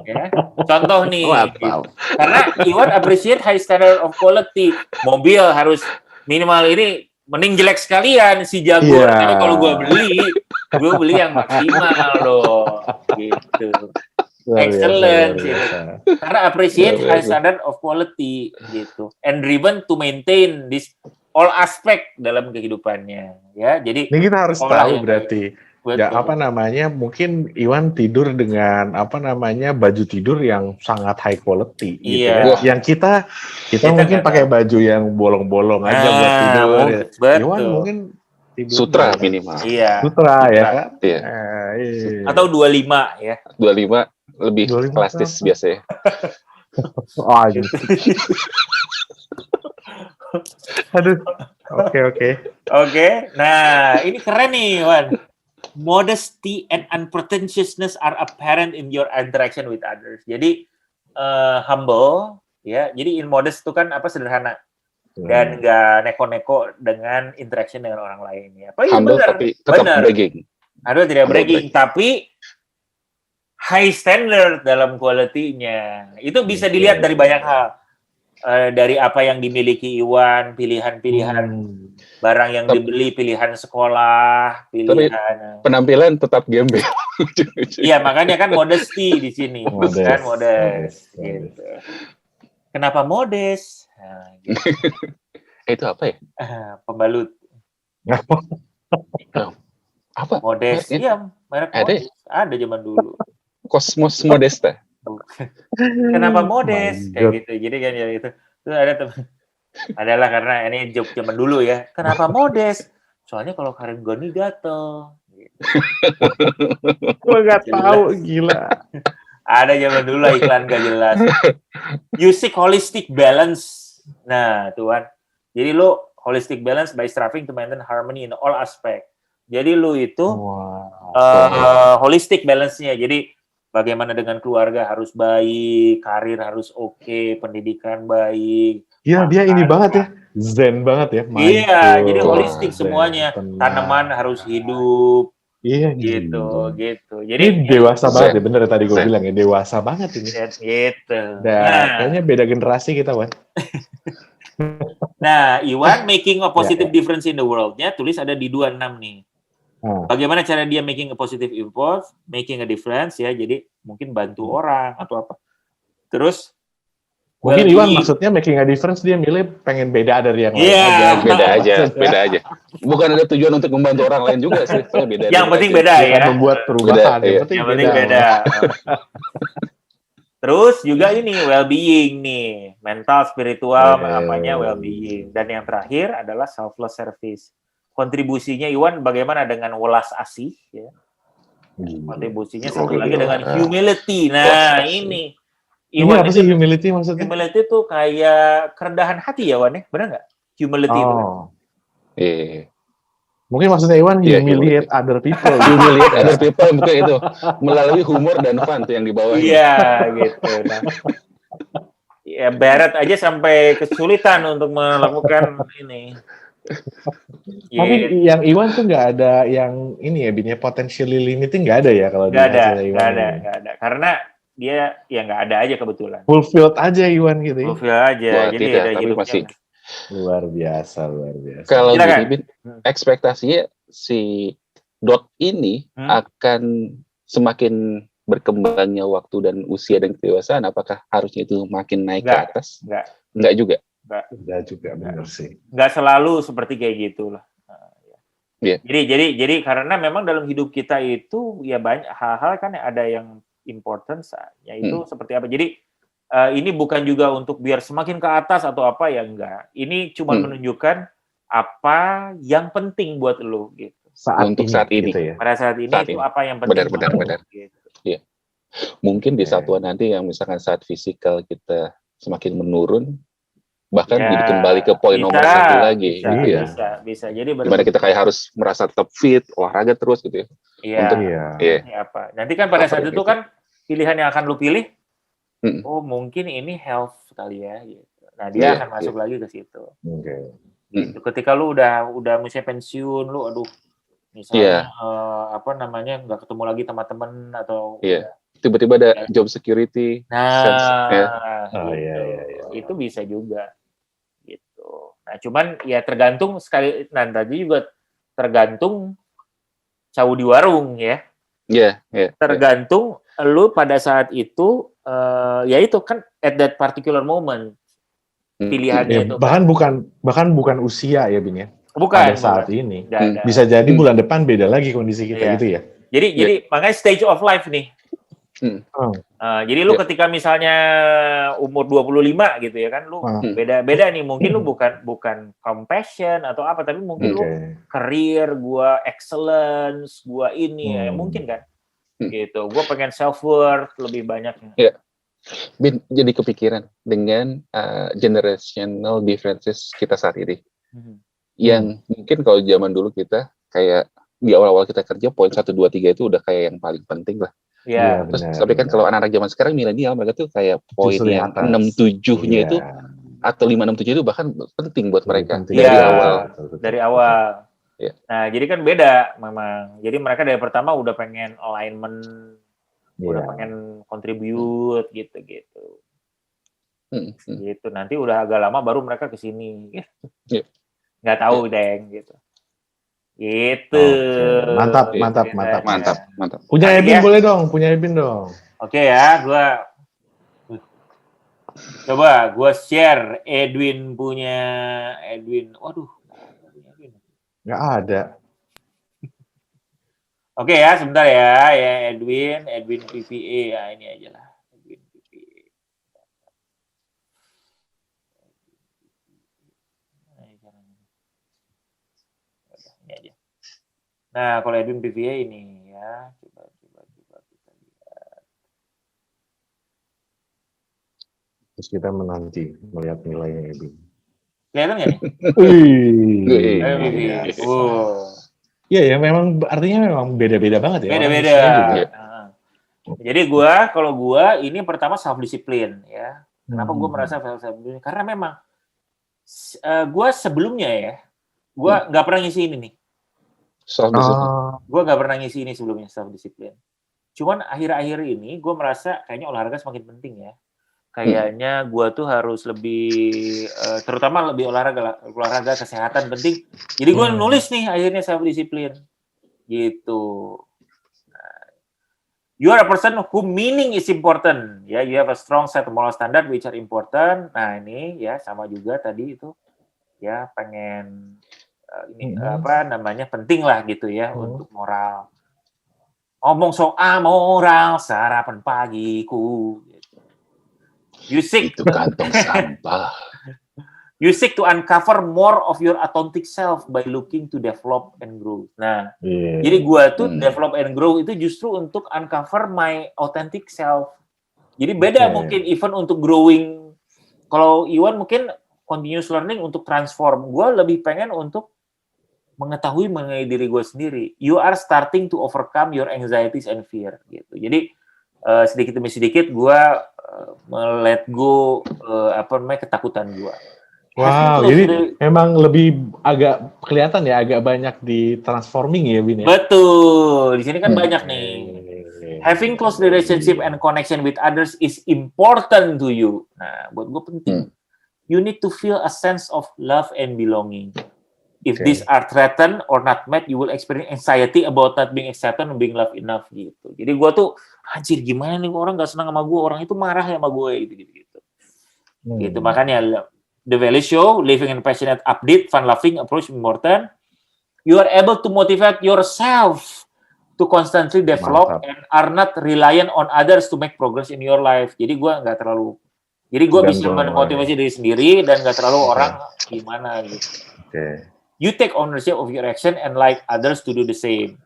Ya. Contoh nih, gitu. Karena Iwan appreciate high standard of quality. Mobil harus minimal ini, mending jelek sekalian si Jaguar. Karena kalau gue beli yang maksimal loh, gitu. Excellent, gitu. Karena appreciate high standard of quality, gitu. And driven to maintain this all aspect dalam kehidupannya, ya. Jadi
ini kita harus tahu berarti. Ya apa namanya, mungkin Iwan tidur dengan apa namanya baju tidur yang sangat high quality gitu ya. Yang kita mungkin pakai baju yang bolong-bolong aja buat tidur. Iwan mungkin tidur
sutra minimal.
Iya.
Sutra ya kan?
Iya.
Atau 25 ya.
25 lebih klastis biasanya.
Oh, gitu. Aduh. Oke.
Oke, nah ini keren nih, Wan. Modesty and unpretentiousness are apparent in your interaction with others. Jadi humble, ya. Jadi immodest itu kan apa, sederhana dan nggak neko-neko dengan interaction dengan orang lain. Ya, apa ya,
Humble tapi tetap bragging.
Aduh, tidak
Humble
bragging, tapi high standard dalam quality-nya. Itu bisa dilihat dari banyak hal. Dari apa yang dimiliki Iwan, pilihan-pilihan barang yang dibeli, pilihan sekolah, pilihan
penampilan tetap gembel.
Iya, makanya kan modesty di sini, kan modest. Gitu. Kenapa modest? Nah, gitu.
Itu apa ya?
Pembalut.
Apa?
Modest. Iya, merek modest. Ada zaman dulu.
Cosmos Modesta.
Kenapa modest? Kayak gitu. Jadi kan ya itu. Terus ada teman. Adalah karena ini joke zaman dulu ya. Kenapa modest? Soalnya kalau Karim Goni gatel. Gitu.
Gue nggak tahu, gila.
Ada zaman dulu iklan gak jelas. You seek holistic balance. Nah, tuan. Jadi lo holistic balance by striving to maintain harmony in all aspect. Jadi lo itu holistic balance-nya. Jadi bagaimana dengan keluarga harus baik, karir harus oke, pendidikan baik.
Iya, dia ini banget ya, zen banget ya.
Iya, jadi holistik semuanya. Tanaman harus hidup.
Iya,
gitu. Jadi
ini dewasa banget ya, bener tadi gue bilang ya, dewasa banget ini.
Gitu.
Kayaknya beda generasi kita, Wan.
Nah, Iwan making a positive difference in the world-nya tulis ada di 26 nih. Bagaimana cara dia making a positive impact, making a difference ya, jadi mungkin bantu orang atau apa. Terus
mungkin Iwan maksudnya making a difference, dia milih pengen beda dari yang lain
aja. Beda aja. Bukan ada tujuan untuk membantu orang lain juga sih, beda.
Yang penting beda ya.
Membuat perubahan, yang penting beda. Terus juga ini well-being nih, mental, spiritual, namanya well-being. Dan yang terakhir adalah selfless service. Kontribusinya Iwan bagaimana dengan welas asih ya. Kontribusinya satu lagi dengan humility. Nah, ini Iwan apa sih humility maksudnya?
Humility itu kayak kerendahan hati ya, Wan ya? Benar nggak? Humility itu.
Mungkin maksudnya Iwan humiliate other people.
Humiliate other people mungkin itu melalui humor dan fun tuh yang dibawa.
Iya, gitu. Nah, ya Barrett aja sampai kesulitan untuk melakukan ini.
Tapi yang Iwan tuh nggak ada yang ini ya, bini potentially limiting nggak ada ya kalau
nggak ada. Karena dia ya nggak ada aja kebetulan.
Fulfilled aja Iwan gitu ya.
Fulfilled aja.
Wah,
jadi
tidak,
ada
tapi
hidupnya.
masih
luar biasa.
Kalau gini, ekspektasinya si Dot ini akan semakin berkembangnya waktu dan usia dan kedewasaan, apakah harusnya itu makin naik ke atas? Enggak juga.
Enggak juga, benar sih.
Enggak selalu seperti kayak gitulah. Jadi karena memang dalam hidup kita itu ya banyak hal-hal kan ada yang importance, yaitu seperti apa. Jadi ini bukan juga untuk biar semakin ke atas atau apa ya, enggak. Ini cuma menunjukkan apa yang penting buat lo gitu.
Saat ini.
Gitu ya. Pada saat ini itu apa yang penting.
Benar. Gitu. Iya. Mungkin di satuan nanti yang misalkan saat fisikal kita semakin menurun, bahkan jadi kembali ke poin nomor 1 lagi.
Bisa. Jadi
dimana kita kayak harus merasa tetap fit, olahraga terus gitu ya.
Ini apa? Nanti kan pada saat itu kan pilihan yang akan lu pilih, oh mungkin ini health kali ya. Gitu. Nah dia akan masuk lagi ke situ. Gitu. Ketika lu udah misalnya pensiun, lu aduh misalnya nggak ketemu lagi teman-teman atau
tiba-tiba ada job security.
Itu bisa juga gitu. Nah cuman ya tergantung sekali, nanti juga tergantung cawu di warung ya. Tergantung lu pada saat itu ya itu kan at that particular moment pilihannya itu.
Bahkan bukan usia ya, Bin ya.
Bukan
pada saat ini. Bisa jadi bulan depan beda lagi kondisi kita gitu ya.
Jadi makanya stage of life nih. Jadi lu ketika misalnya umur 25 gitu ya kan, lu beda nih, mungkin lu bukan compassion atau apa, tapi mungkin lu career, gua excellence, gua ini ya mungkin kan. Gitu. Gua pengen self worth lebih banyak.
Bin, jadi kepikiran dengan generational differences kita saat ini. Yang mungkin kalau zaman dulu kita kayak di awal-awal kita kerja poin 1, 2, 3 itu udah kayak yang paling penting lah.
Iya.
Terus tapi kan kalau anak-anak zaman sekarang milenial mereka tuh kayak poin
Justru
yang
yang atas.
6, 7-nya
Iya.
itu atau 5, 6, 7 itu bahkan penting buat mereka
Penting.
dari
Iya.
awal.
Dari awal.
Iya.
Nah, jadi kan beda memang. Jadi mereka dari pertama udah pengen alignment, udah
Iya.
pengen contribute gitu-gitu. Gitu. Nanti udah agak lama baru mereka ke sini.
Iya.
Nggak tahu, Deng, gitu. Gitu.
Oke. Mantap,
Iya.
mantap, mantap.
Mantap.
Punya
Nah,
Ebin
iya.
boleh dong, punya Ebin dong.
Oke ya, gua share Edwin punya Edwin. Waduh.
Nggak ada.
Oke ya, sebentar ya Edwin PVA ya, ini aja lah. Edwin PVA. Ini aja. Nah, kalau Edwin PVA ini ya, coba kita lihat.
Terus kita menanti melihat nilainya Ebin.
Kelihatan nggak nih?
Wih.
Edwin PVA.
Iya ya, memang artinya memang beda-beda banget ya.
Beda-beda.
Orang di sini juga.
Jadi kalau gua ini pertama self discipline ya. Kenapa gua merasa self discipline? Karena memang gua sebelumnya ya, gua nggak pernah ngisi ini nih.
Self discipline.
Gue nggak pernah ngisi ini sebelumnya, self discipline. Cuman akhir-akhir ini gue merasa kayaknya olahraga semakin penting ya. Kayaknya gue tuh harus lebih, terutama lebih olahraga kesehatan penting. Jadi gue nulis nih akhirnya self discipline gitu. Nah, you are a person who meaning is important. Ya, you have a strong set of moral standard which are important. Nah ini ya sama juga tadi itu ya pengen ini penting lah gitu ya untuk moral. Ngomong soal moral sarapan pagiku. You seek
itu kantong sampah.
You seek to uncover more of your authentic self by looking to develop and grow. Nah, jadi gua tuh develop and grow itu justru untuk uncover my authentic self. Jadi beda mungkin even untuk growing. Kalau Iwan mungkin continuous learning untuk transform. Gua lebih pengen untuk mengetahui mengenai diri gue sendiri. You are starting to overcome your anxieties and fear gitu. Jadi sedikit demi sedikit gue let go ketakutan gue.
Wow, jadi memang lebih agak kelihatan ya, agak banyak di transforming ya, Bin ya.
Betul, di sini kan banyak nih. Having close relationship and connection with others is important to you. Nah, buat gue penting. You need to feel a sense of love and belonging. If these are threatened or not met, you will experience anxiety about not being accepted and being loved enough gitu. Jadi gue tuh, anjir gimana nih orang gak senang sama gue, orang itu marah ya sama gue gitu. Gitu, makanya the value show, living in passionate, upbeat, fun loving approach important. You are able to motivate yourself to constantly develop and are not reliant on others to make progress in your life. Jadi gue nggak terlalu, jadi gue bisa memotivasi diri sendiri dan nggak terlalu orang gimana gitu. You take ownership of your action and like others to do the same.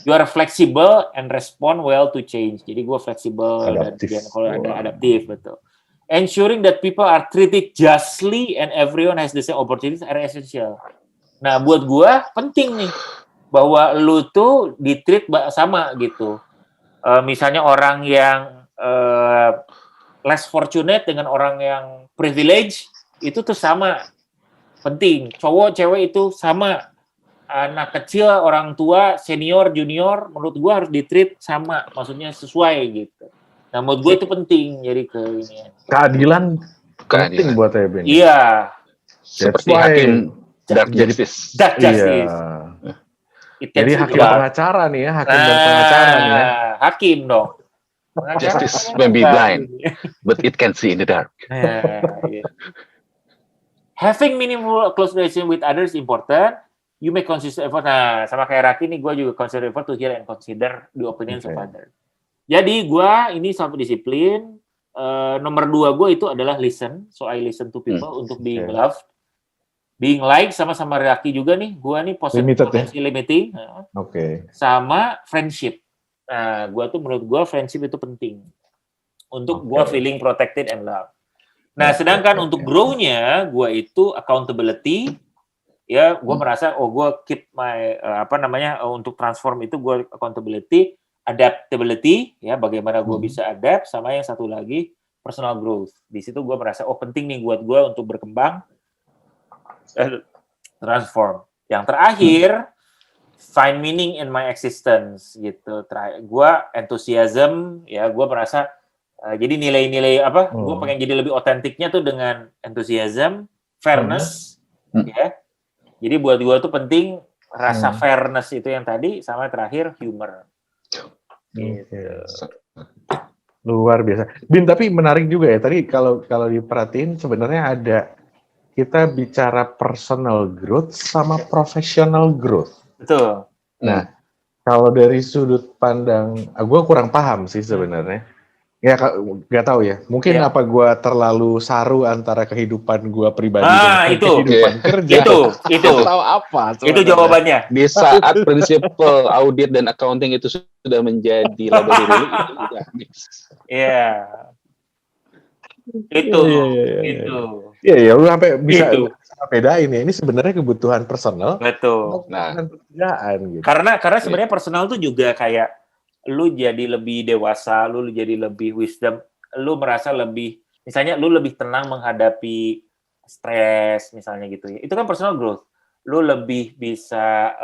You are flexible and respond well to change. Jadi gue fleksibel dan kalau ada adaptif, betul. Ensuring that people are treated justly and everyone has the same opportunities are essential. Nah, buat gue penting nih bahwa lu tuh di-treat sama gitu. Misalnya orang yang less fortunate dengan orang yang privilege itu tuh sama. Penting, cowok, cewek itu sama. Anak kecil, orang tua, senior, junior, menurut gue harus di-treat sama. Maksudnya sesuai gitu. Nah, menurut gue itu penting. Jadi
keadilan penting buat Ebin.
Iya.
Seperti hakim Dark Justice.
Dark Justice.
Jadi hakim pengacara nih ya. Hakim dan pengacara nih ya.
Hakim dong.
Justice may be blind, but it can see in the dark.
Having meaningful close relation with others is important. You make consistent effort. Nah, sama kayak Raki nih, gue juga consider effort to hear and consider the opinions of others. Jadi gue ini self discipline. Nomor 2 gue itu adalah listen. So I listen to people untuk being loved, being liked, sama Raki juga nih. Gue nih potensi limiting. Sama friendship. Nah, gue tuh menurut gue friendship itu penting. untuk gue feeling protected and loved. Nah, sedangkan untuk grow-nya, gue itu accountability, ya gue merasa, gue keep my, untuk transform itu gue accountability, adaptability, ya bagaimana gue bisa adapt, sama yang satu lagi, personal growth. Di situ gue merasa, penting nih buat gue untuk berkembang, transform. Yang terakhir, find meaning in my existence, gitu. Gue enthusiasm, ya gue merasa, jadi nilai-nilai gue pengen jadi lebih otentiknya tuh dengan enthusiasm, fairness, ya. Jadi buat gue tuh penting rasa fairness itu yang tadi, sama terakhir humor. Gitu.
Luar biasa. Bin, tapi menarik juga ya. Tadi kalau diperhatiin sebenarnya ada, kita bicara personal growth sama professional growth.
Betul.
Nah, kalau dari sudut pandang, gue kurang paham sih sebenarnya. Ya, nggak tahu ya. Mungkin apa gue terlalu saru antara kehidupan gue pribadi dan kehidupan kerja.
Itu.
Tahu apa?
Itu jawabannya.
Di saat prinsip audit dan accounting itu sudah menjadi label dulu, itu udah mix.
Iya. Itu.
Iya, lu sampai bisa bedain ya. Ini sebenarnya kebutuhan personal.
Betul.
Nah, pekerjaan gitu.
Karena sebenarnya personal tuh juga kayak lu jadi lebih dewasa, lu jadi lebih wisdom, lu merasa lebih, misalnya lu lebih tenang menghadapi stres misalnya gitu ya. Itu kan personal growth. Lu lebih bisa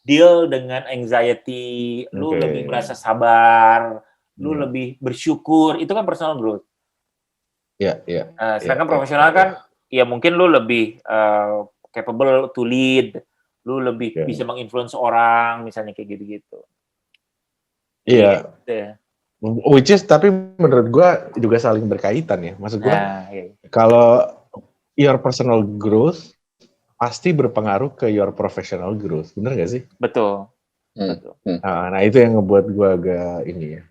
deal dengan anxiety, lu lebih merasa sabar, lu lebih bersyukur. Itu kan personal growth.
Iya.
Sedangkan profesional kan ya mungkin lu lebih capable to lead, lu lebih bisa menginfluence orang misalnya kayak gitu-gitu.
Iya. Which is, tapi menurut gue juga saling berkaitan ya. Maksud gue, kalau your personal growth pasti berpengaruh ke your professional growth. Bener gak sih?
Betul.
Nah, itu yang ngebuat gue agak ini ya.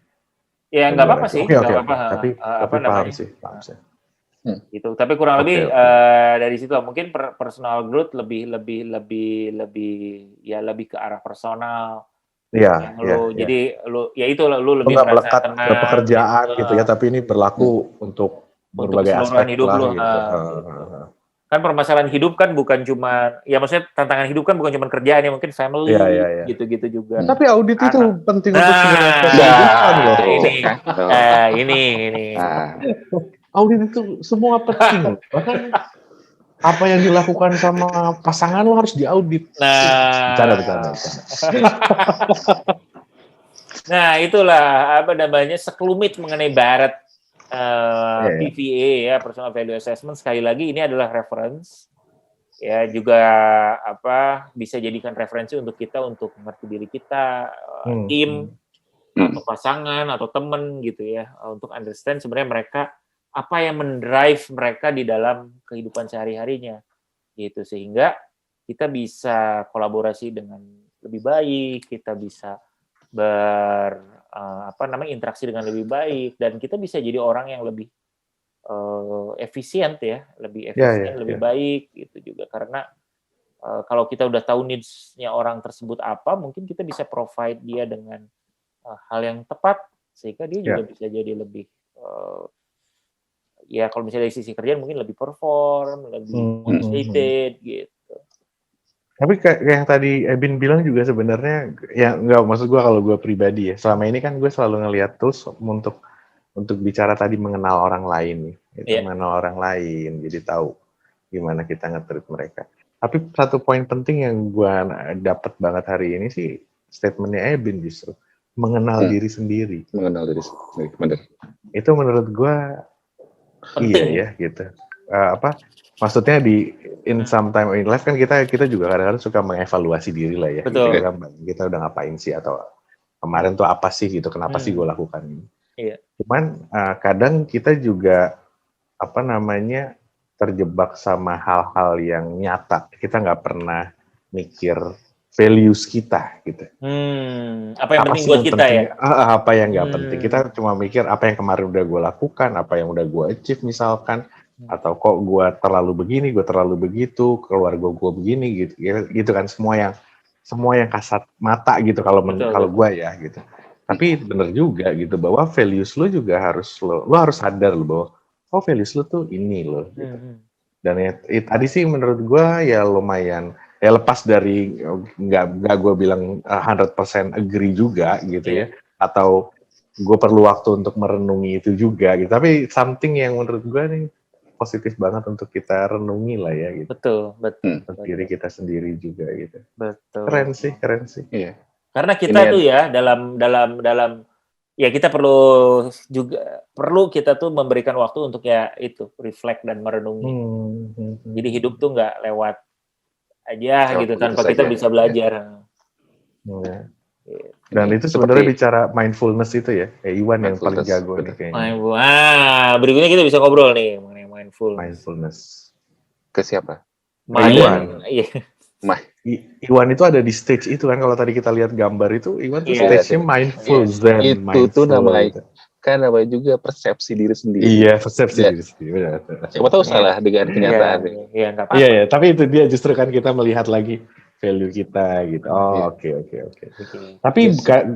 Ya nggak apa-apa sih.
Oke. Tapi paham sih.
Gitu. Tapi kurang lebih dari situ mungkin personal growth lebih ke arah personal.
Iya.
Jadi lu lebih
merasa tenang ke pekerjaan gitu ya, tapi ini berlaku untuk berbagai aspek
hidup lu.
Gitu.
Kan permasalahan hidup kan bukan cuma, ya maksudnya tantangan hidup kan bukan cuma kerjaan ya, mungkin family gitu-gitu juga.
Tapi audit itu penting untuk kehidupan loh.
Ini.
Audit itu semua penting. Bahkan apa yang dilakukan sama pasangan lo harus diaudit. Bercanda.
Nah, itulah sekelumit mengenai Barrett PVA ya, Personal Value Assessment. Sekali lagi ini adalah reference. Ya, juga bisa jadikan referensi untuk kita untuk mengerti diri kita, tim, atau pasangan atau teman gitu ya, untuk understand sebenarnya mereka apa yang mendrive mereka di dalam kehidupan sehari-harinya gitu, sehingga kita bisa kolaborasi dengan lebih baik, kita bisa interaksi dengan lebih baik, dan kita bisa jadi orang yang lebih efisien ya, lebih baik gitu juga, karena kalau kita udah tahu needs-nya orang tersebut apa, mungkin kita bisa provide dia dengan hal yang tepat sehingga dia juga bisa jadi lebih ya kalau misalnya dari sisi kerjaan mungkin lebih perform, lebih motivated gitu.
Tapi kayak yang tadi Ebin bilang juga sebenarnya, ya nggak, maksud gue kalau gue pribadi ya, selama ini kan gue selalu ngelihat tools untuk bicara tadi mengenal orang lain, mengenal orang lain, jadi tahu gimana kita nge-treat mereka. Tapi satu poin penting yang gue dapat banget hari ini sih statementnya Ebin justru mengenal diri sendiri.
Mengenal diri sendiri, benar.
Itu menurut gue penting ya gitu. Maksudnya in some time in life kan kita juga kadang-kadang suka mengevaluasi diri lah ya.
Betul.
Gitu, kita udah ngapain sih, atau kemarin tuh apa sih gitu, kenapa sih gue lakukan ini.
Iya.
Cuman kadang kita juga terjebak sama hal-hal yang nyata. Kita nggak pernah mikir values kita gitu.
Apa yang penting buat kita penting, ya?
Apa yang nggak penting. Kita cuma mikir apa yang kemarin udah gue lakukan, apa yang udah gue achieve misalkan, atau kok gue terlalu begini, gue terlalu begitu, keluarga gue begini gitu kan, semua yang kasat mata gitu kalau gue ya gitu. Tapi bener juga gitu bahwa values lo juga harus lo harus sadar lo bahwa values lo tuh ini lo. Gitu. Dan tadi sih menurut gue ya lumayan ya lepas dari nggak gue bilang 100% agree juga gitu ya, atau gue perlu waktu untuk merenungi itu juga gitu. Tapi something yang menurut gue nih positif banget untuk kita renungi lah ya gitu.
Betul.
Untuk diri kita sendiri juga gitu.
Betul.
Keren sih.
Iya.
Karena kita tuh ya dalam ya kita perlu kita tuh memberikan waktu untuk ya itu reflect dan merenungi. Jadi hidup tuh nggak lewat aja gitu tanpa kita bisa belajar.
Ya. Dan itu sebenarnya bicara mindfulness itu ya, Iwan yang paling jago nih kayaknya.
Berikutnya kita bisa ngobrol nih mengenai mindfulness.
Ke siapa?
Iwan.
Iya.
Iwan itu ada di stage itu kan, kalau tadi kita lihat gambar itu Iwan tuh stage-nya mindful zen.
Itu tuh namanya kan namanya juga persepsi diri sendiri.
Iya, persepsi diri sendiri.
Siapa tahu salah dengan kenyataan.
Iya, enggak apa-apa.
Iya, tapi itu dia justru kan kita melihat lagi value kita gitu. Oke. Tapi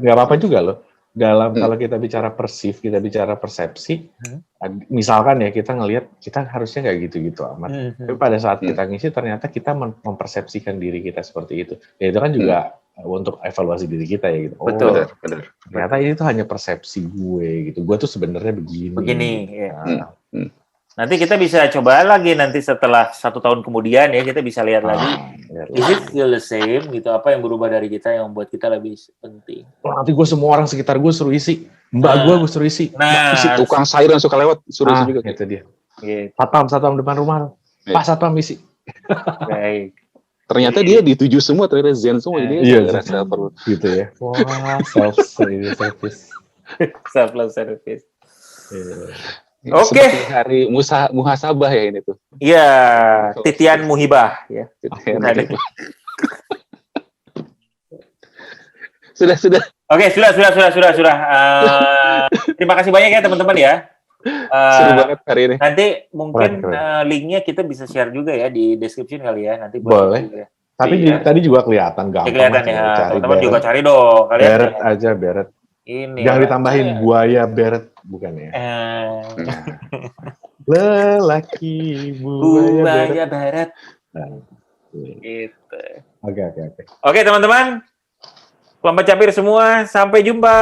nggak apa-apa juga loh. Kalau kita bicara kita bicara persepsi, misalkan ya kita ngelihat kita harusnya nggak gitu-gitu amat. Tapi pada saat kita ngisi ternyata kita mempersepsikan diri kita seperti itu. Ya itu kan juga untuk evaluasi diri kita ya gitu.
Betul.
Ternyata ini tuh hanya persepsi gue gitu. Gue tuh sebenarnya begini.
Ya. Nanti kita bisa coba lagi nanti setelah 1 tahun kemudian ya, kita bisa lihat lagi. Is it still the same gitu? Apa yang berubah dari kita yang membuat kita lebih penting?
Nanti gue semua orang sekitar gue suruh isi. Mbak gue suruh isi.
Isi tukang sayur yang suka lewat suruh isi juga.
Itu dia. Satpam depan rumah. Pak Satpam isi.
Baik.
Ternyata dia dituju semua, ternyata zen semua. Dia
rasa perlu. Gitu ya. Wah, self-service.
Self-love service.
Oke. Hari muhasabah ya ini tuh.
Iya, titian muhibah ya.
Sudah.
Oke, sudah. Terima kasih banyak ya teman-teman ya.
Seru banget hari ini.
Nanti mungkin linknya kita bisa share juga ya di description kali ya. Nanti
boleh. Tapi tadi juga kelihatan gampang.
Kelihatan ya. Teman-teman juga cari dong.
Kalian Beret aja Beret.
Ini
jangan ditambahin buaya Beret, bukan ya? Lelaki buaya Beret.
Gitu.
Oke.
Oke teman-teman, selamat capir semua, sampai jumpa.